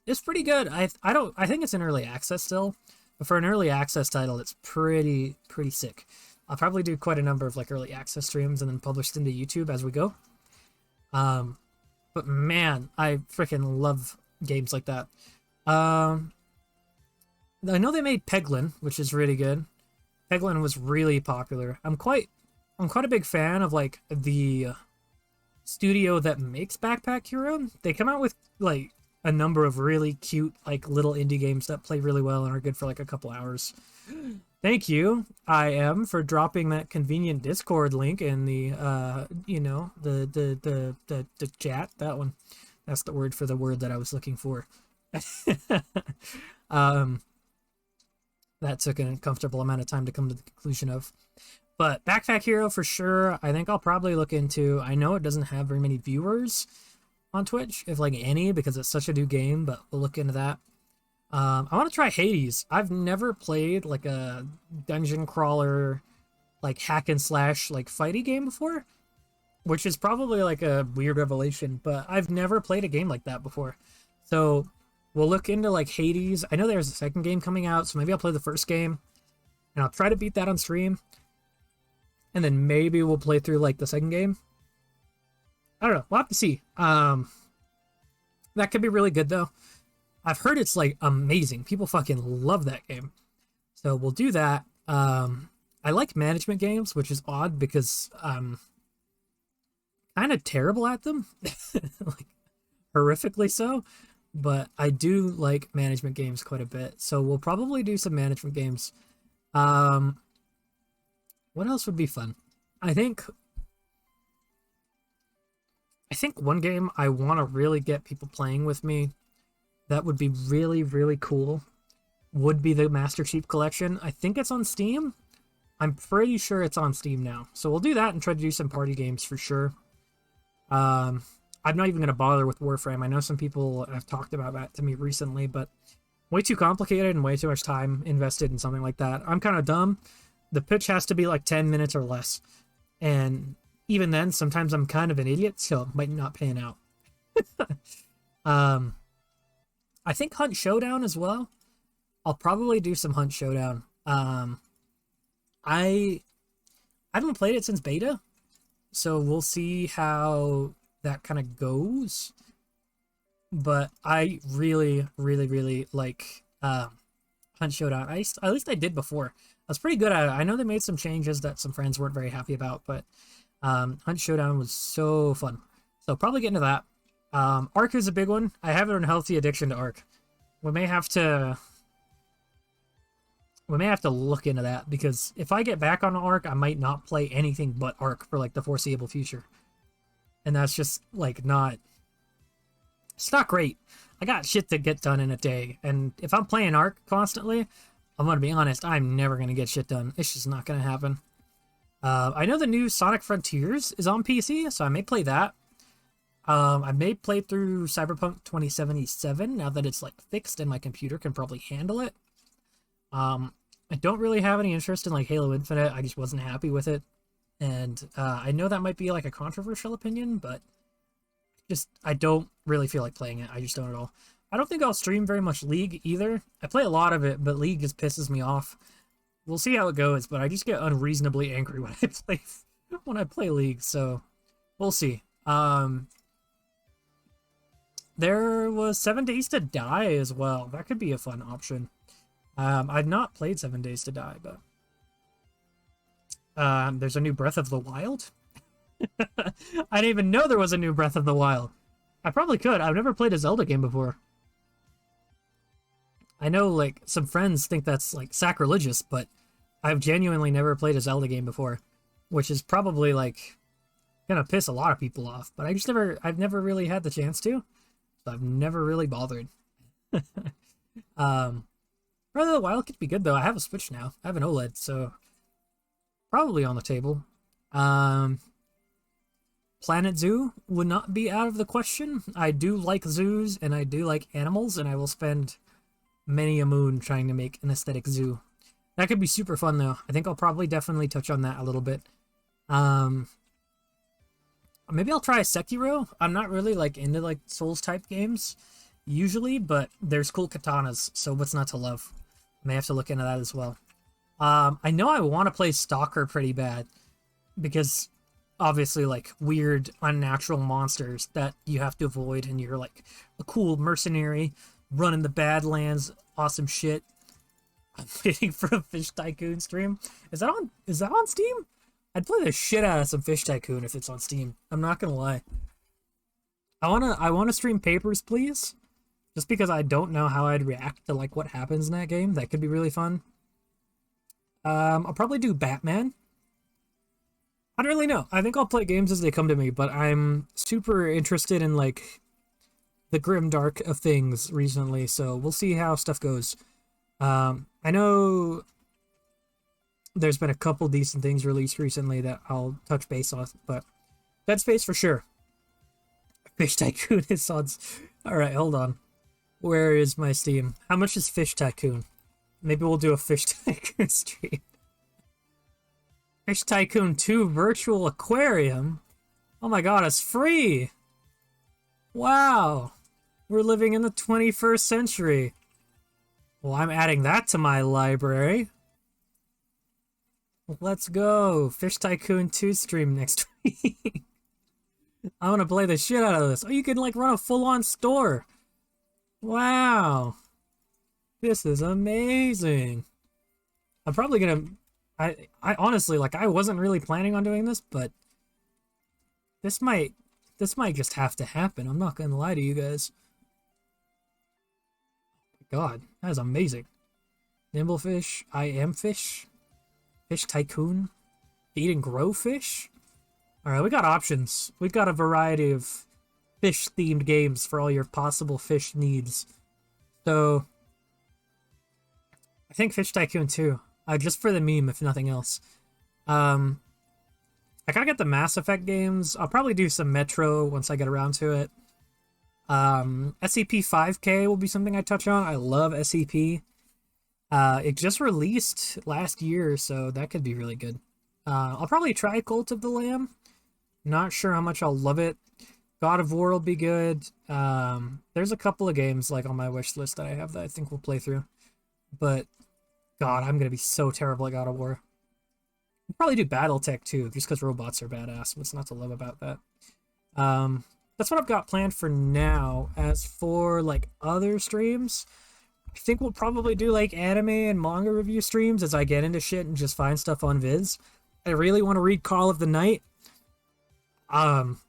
it's pretty good. I think it's in early access still. But for an early access title, it's pretty sick. I'll probably do quite a number of like early access streams and then publish them to YouTube as we go. But man, I freaking love games like that. I know they made Peglin, which is really good. Peglin was really popular. I'm quite a big fan of like the studio that makes Backpack Hero. They come out with like a number of really cute like little indie games that play really well and are good for like a couple hours. Thank you, IM, for dropping that convenient Discord link in the the chat. That one. That's the word for the word that I was looking for. um that took an uncomfortable amount of time to come to the conclusion of. But Backpack Hero for sure, I think I'll probably look into. I know it doesn't have very many viewers on Twitch, if like any, because it's such a new game, but we'll look into that. I want to try Hades. I've never played like a dungeon crawler, like hack and slash, like fighty game before, which is probably like a weird revelation, but I've never played a game like that before. So we'll look into like Hades. I know there's a second game coming out, so maybe I'll play the first game and I'll try to beat that on stream. And then maybe we'll play through like the second game. I don't know. We'll have to see. That could be really good though. I've heard it's like amazing. People fucking love that game. So we'll do that. I like management games, which is odd because I'm kind of terrible at them. Like horrifically so. But I do like management games quite a bit. So we'll probably do some management games. What else would be fun? I think one game I want to really get people playing with me that would be really, really cool would be the Master Chief Collection. I think it's on Steam. I'm pretty sure it's on Steam now. So we'll do that and try to do some party games for sure. I'm not even going to bother with Warframe. I know some people have talked about that to me recently, but way too complicated and way too much time invested in something like that. I'm kind of dumb. The pitch has to be like 10 minutes or less. And even then, sometimes I'm kind of an idiot, so it might not pan out. I think Hunt Showdown as well. I'll probably do some Hunt Showdown. I haven't played it since beta, so we'll see how that kind of goes. But I really, really, really like Hunt Showdown. At least I did before. I was pretty good at it. I know they made some changes that some friends weren't very happy about, but Hunt Showdown was so fun. So probably get into that. Ark is a big one. I have an unhealthy addiction to Ark. We may have to look into that, because if I get back on Ark, I might not play anything but Ark for like the foreseeable future. And that's just like it's not great. I got shit to get done in a day, and if I'm playing Ark constantly, I'm gonna be honest, I'm never gonna get shit done. It's just not gonna happen. I know the new Sonic Frontiers is on PC, so I may play that. I may play through Cyberpunk 2077 now that it's like fixed and my computer can probably handle it. I don't really have any interest in like Halo Infinite. I just wasn't happy with it. And I know that might be like a controversial opinion, but I don't really feel like playing it. I just don't at all. I don't think I'll stream very much League either. I play a lot of it, but League just pisses me off. We'll see how it goes, but I just get unreasonably angry when I play League, so we'll see. There was 7 Days to Die as well. That could be a fun option. I've not played 7 Days to Die, but there's a new Breath of the Wild. I didn't even know there was a new Breath of the Wild. I probably could. I've never played a Zelda game before. I know, like, some friends think that's, like, sacrilegious, but I've genuinely never played a Zelda game before, which is probably, like, gonna piss a lot of people off, but I've never really had the chance to, so I've never really bothered. Breath of the Wild could be good, though. I have a Switch now. I have an OLED, so probably on the table. Planet Zoo would not be out of the question. I do like zoos, and I do like animals, and I will spend many a moon trying to make an aesthetic zoo. That could be super fun, though. I think I'll probably definitely touch on that a little bit. Maybe I'll try Sekiro. I'm not really, like, into, like, Souls-type games, usually, but there's cool katanas, so what's not to love? I may have to look into that as well. I know I want to play Stalker pretty bad, because obviously, like, weird, unnatural monsters that you have to avoid, and you're, like, a cool mercenary running the Badlands, awesome shit. I'm waiting for a Fish Tycoon stream. Is that on Steam? I'd play the shit out of some Fish Tycoon if it's on Steam. I'm not gonna lie. I wanna stream Papers, Please. Just because I don't know how I'd react to like what happens in that game. That could be really fun. I'll probably do Batman. I don't really know. I think I'll play games as they come to me, but I'm super interested in like the grim dark of things recently, so we'll see how stuff goes. I know there's been a couple decent things released recently that I'll touch base on, but Dead Space for sure. Fish Tycoon is on. Alright, hold on. Where is my Steam? How much is Fish Tycoon? Maybe we'll do a Fish Tycoon stream. Fish Tycoon 2 Virtual Aquarium? Oh my god, it's free! Wow! We're living in the 21st century. Well, I'm adding that to my library. Let's go! Fish Tycoon 2 stream next week. I want to play the shit out of this. Oh, you can like run a full-on store. Wow. This is amazing. I'm probably gonna... I honestly, like, I wasn't really planning on doing this, but this might just have to happen. I'm not gonna lie to you guys. God, that is amazing. Nimblefish, I Am Fish, Fish Tycoon, Feed and Grow Fish. Alright, we got options. We've got a variety of fish-themed games for all your possible fish needs. So, I think Fish Tycoon 2. Just for the meme, if nothing else. I gotta get the Mass Effect games. I'll probably do some Metro once I get around to it. SCP-5K will be something I touch on. I love SCP. It just released last year, so that could be really good. I'll probably try Cult of the Lamb. Not sure how much I'll love it. God of War will be good. There's a couple of games like on my wish list that I have that I think we'll play through. But God, I'm gonna be so terrible at God of War. I'll probably do BattleTech too, just because robots are badass. What's not to love about that? That's what I've got planned for now. As for like other streams, I think we'll probably do like anime and manga review streams as I get into shit and just find stuff on vids. I really want to read Call of the Night.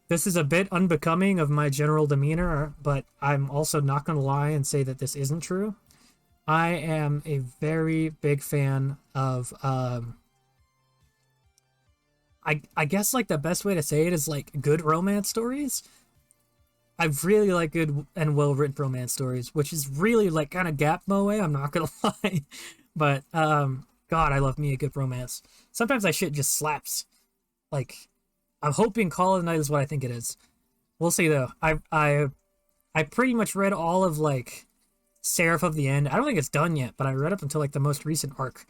This is a bit unbecoming of my general demeanor, but I'm also not gonna lie and say that this isn't true. I am a very big fan of, I guess like the best way to say it is like good romance stories. I really like good and well-written romance stories, which is really like kind of gap moe, I'm not gonna lie. But, God, I love me a good romance. Sometimes that shit just slaps. Like, I'm hoping Call of the Night is what I think it is. We'll see though. I pretty much read all of like Seraph of the End. I don't think it's done yet, but I read up until like the most recent arc.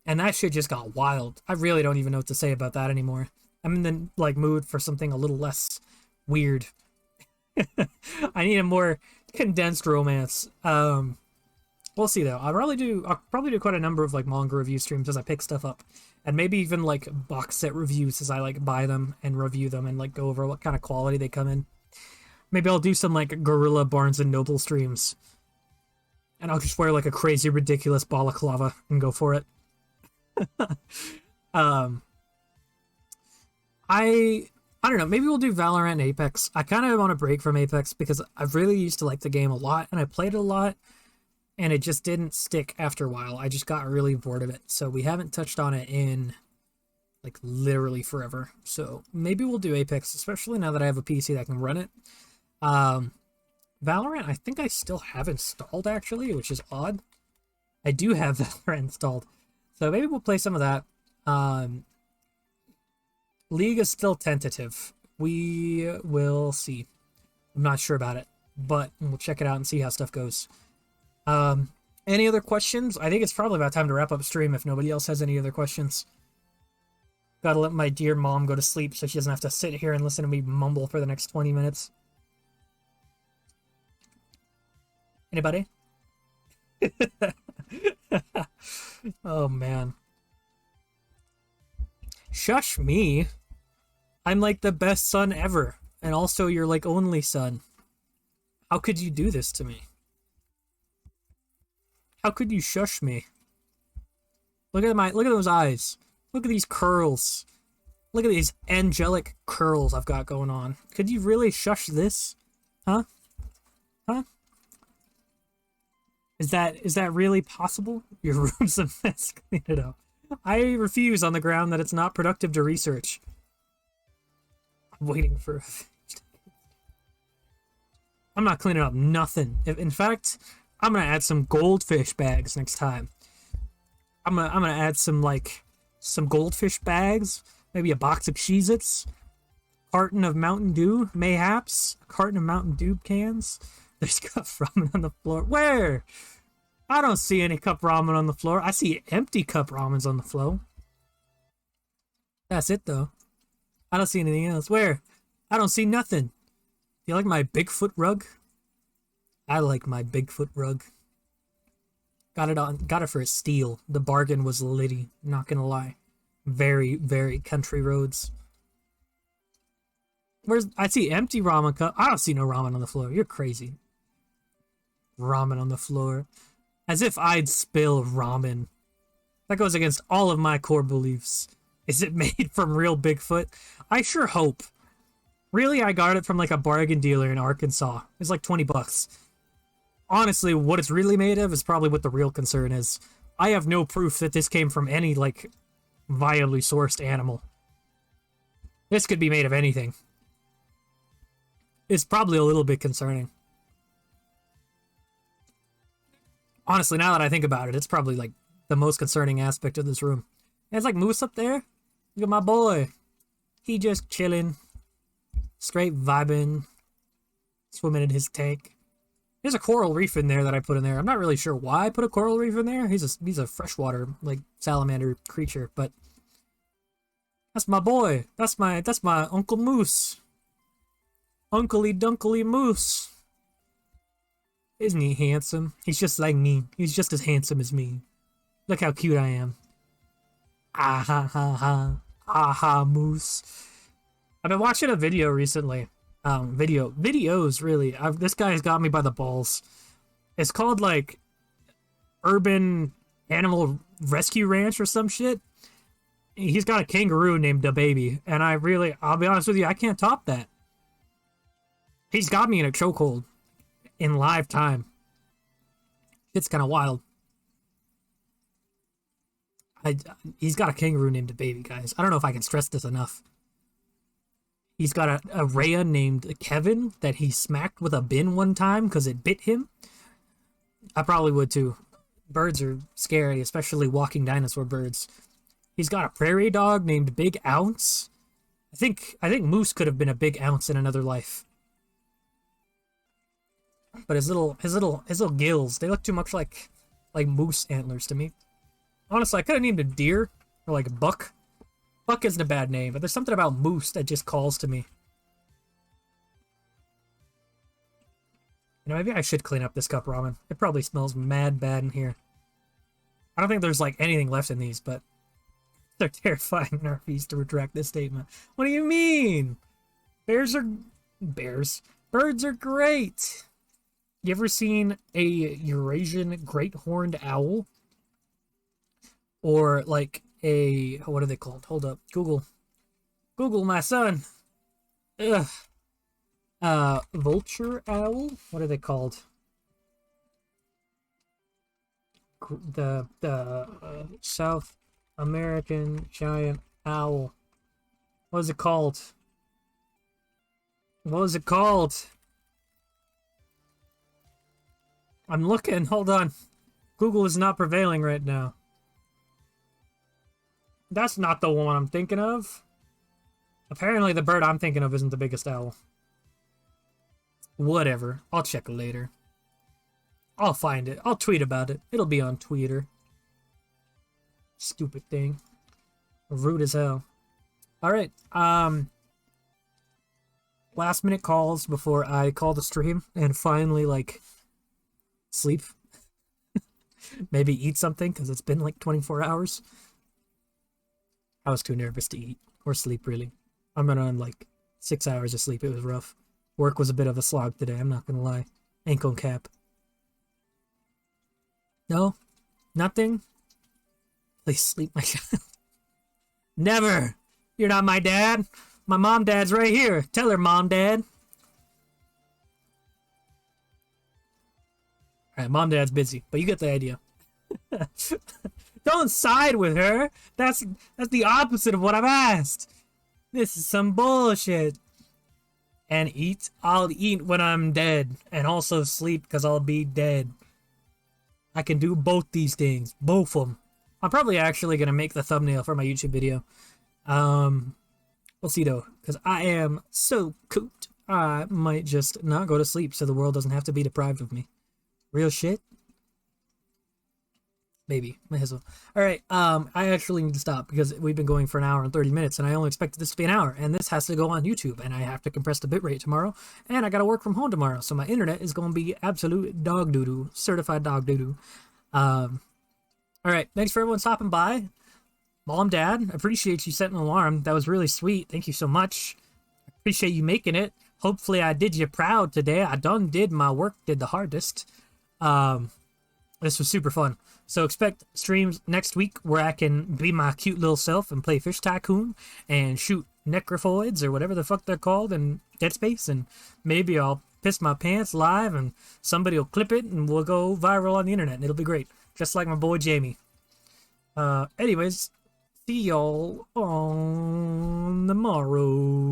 And that shit just got wild. I really don't even know what to say about that anymore. I'm in the like mood for something a little less weird. I need a more condensed romance. We'll see though. I'll probably do quite a number of like manga review streams as I pick stuff up. And maybe even like box set reviews as I like buy them and review them and like go over what kind of quality they come in. Maybe I'll do some like guerrilla Barnes and Noble streams. And I'll just wear like a crazy ridiculous balaclava and go for it. I don't know, maybe we'll do Valorant and Apex. I kind of want a break from Apex because I really used to like the game a lot and I played it a lot and it just didn't stick after a while. I just got really bored of it. So we haven't touched on it in like literally forever. So maybe we'll do Apex, especially now that I have a PC that can run it. Valorant, I think I still have installed actually, which is odd. I do have Valorant installed. So maybe we'll play some of that. League is still tentative. We will see. I'm not sure about it, but we'll check it out and see how stuff goes. Any other questions? I think it's probably about time to wrap up stream if nobody else has any other questions. Gotta let my dear mom go to sleep so she doesn't have to sit here and listen to me mumble for the next 20 minutes. Anybody? Oh, man. Shush me. I'm like the best son ever, and also your like only son. How could you do this to me? How could you shush me? Look at those eyes. Look at these curls. Look at these angelic curls I've got going on. Could you really shush this? Huh? Huh? Is that really possible? Your room's a mess. Clean it up. I refuse on the ground that it's not productive to research. I'm waiting for... I'm not cleaning up nothing. In fact, I'm gonna add some goldfish bags next time. I'm gonna add some goldfish bags, maybe a box of Cheez-Its, carton of Mountain Dew, mayhaps, a carton of Mountain Dew cans. There's cup ramen on the floor. Where? I don't see any cup ramen on the floor. I see empty cup ramens on the floor. That's it though. I don't see anything else. Where? I don't see nothing. You like my Bigfoot rug? I like my Bigfoot rug. Got it for a steal. The bargain was litty, not gonna lie. Very, very country roads. I see empty ramen cup. I don't see no ramen on the floor. You're crazy. Ramen on the floor. As if I'd spill ramen. That goes against all of my core beliefs. Is it made from real Bigfoot? I sure hope. Really, I got it from like a bargain dealer in Arkansas. It's like 20 bucks. Honestly, what it's really made of is probably what the real concern is. I have no proof that this came from any, like, viably sourced animal. This could be made of anything. It's probably a little bit concerning. Honestly, now that I think about it, it's probably, like, the most concerning aspect of this room. There's, like, moose up there. Look at my boy. He just chilling. Straight vibing. Swimming in his tank. There's a coral reef in there that I put in there. I'm not really sure why I put a coral reef in there. He's a freshwater, like, salamander creature, but that's my boy. That's my Uncle Moose. Uncly Dunkly Moose. Isn't he handsome? He's just like me. He's just as handsome as me. Look how cute I am. Ah ha ha ha. Ah ha Moose. I've been watching a video recently. Videos, really. This guy's got me by the balls. It's called, like, Urban Animal Rescue Ranch or some shit. He's got a kangaroo named Da Baby, and I'll be honest with you, I can't top that. He's got me in a chokehold in live time. It's kind of wild. He's got a kangaroo named Da Baby, guys. I don't know if I can stress this enough. He's got a Rhea named Kevin that he smacked with a bin one time because it bit him. I probably would too. Birds are scary, especially walking dinosaur birds. He's got a prairie dog named Big Ounce. I think Moose could have been a Big Ounce in another life. But his little gills, they look too much like moose antlers to me. Honestly, I could have named him Deer or like Buck. Buck isn't a bad name, but there's something about Moose that just calls to me. You know, maybe I should clean up this cup ramen. It probably smells mad bad in here. I don't think there's, like, anything left in these, but they're terrifying. I refuse to retract this statement. What do you mean? Birds are great. You ever seen a Eurasian great horned owl? Or, like, what are they called? Hold up. Google, my son. Ugh. Vulture owl? What are they called? The South American giant owl. What is it called? What is it called? I'm looking. Hold on. Google is not prevailing right now. That's not the one I'm thinking of. Apparently the bird I'm thinking of isn't the biggest owl. Whatever. I'll check later. I'll find it. I'll tweet about it. It'll be on Twitter. Stupid thing. Rude as hell. Alright, last minute calls before I call the stream and finally, like, sleep. Maybe eat something, because it's been like 24 hours. I was too nervous to eat or sleep, really. I'm gonna on like 6 hours of sleep. It was rough. Work was a bit of a slog today, I'm not gonna lie. Ankle cap. No? Nothing? Please sleep, my child. Never! You're not my dad. My mom dad's right here. Tell her, mom dad. Alright, mom dad's busy, but you get the idea. Don't side with her. That's the opposite of what I've asked. This is some bullshit. And eat? I'll eat when I'm dead. And also sleep because I'll be dead. I can do both these things. Both of them. I'm probably actually going to make the thumbnail for my YouTube video. We'll see though. Because I am so cooped. I might just not go to sleep so the world doesn't have to be deprived of me. Real shit? Maybe. Might as well. Alright, I actually need to stop because we've been going for an hour and 30 minutes and I only expected this to be an hour, and this has to go on YouTube and I have to compress the bitrate tomorrow, and I gotta work from home tomorrow, so my internet is gonna be absolute dog doo-doo. Certified dog doo-doo. Alright, thanks for everyone stopping by. Mom, Dad, appreciate you setting an alarm. That was really sweet. Thank you so much. Appreciate you making it. Hopefully I did you proud today. I done did my work, did the hardest. This was super fun. So expect streams next week where I can be my cute little self and play Fish Tycoon and shoot necrophoids or whatever the fuck they're called in Dead Space, and maybe I'll piss my pants live and somebody will clip it and we'll go viral on the internet and it'll be great. Just like my boy Jamie. Anyways, see y'all on the morrow.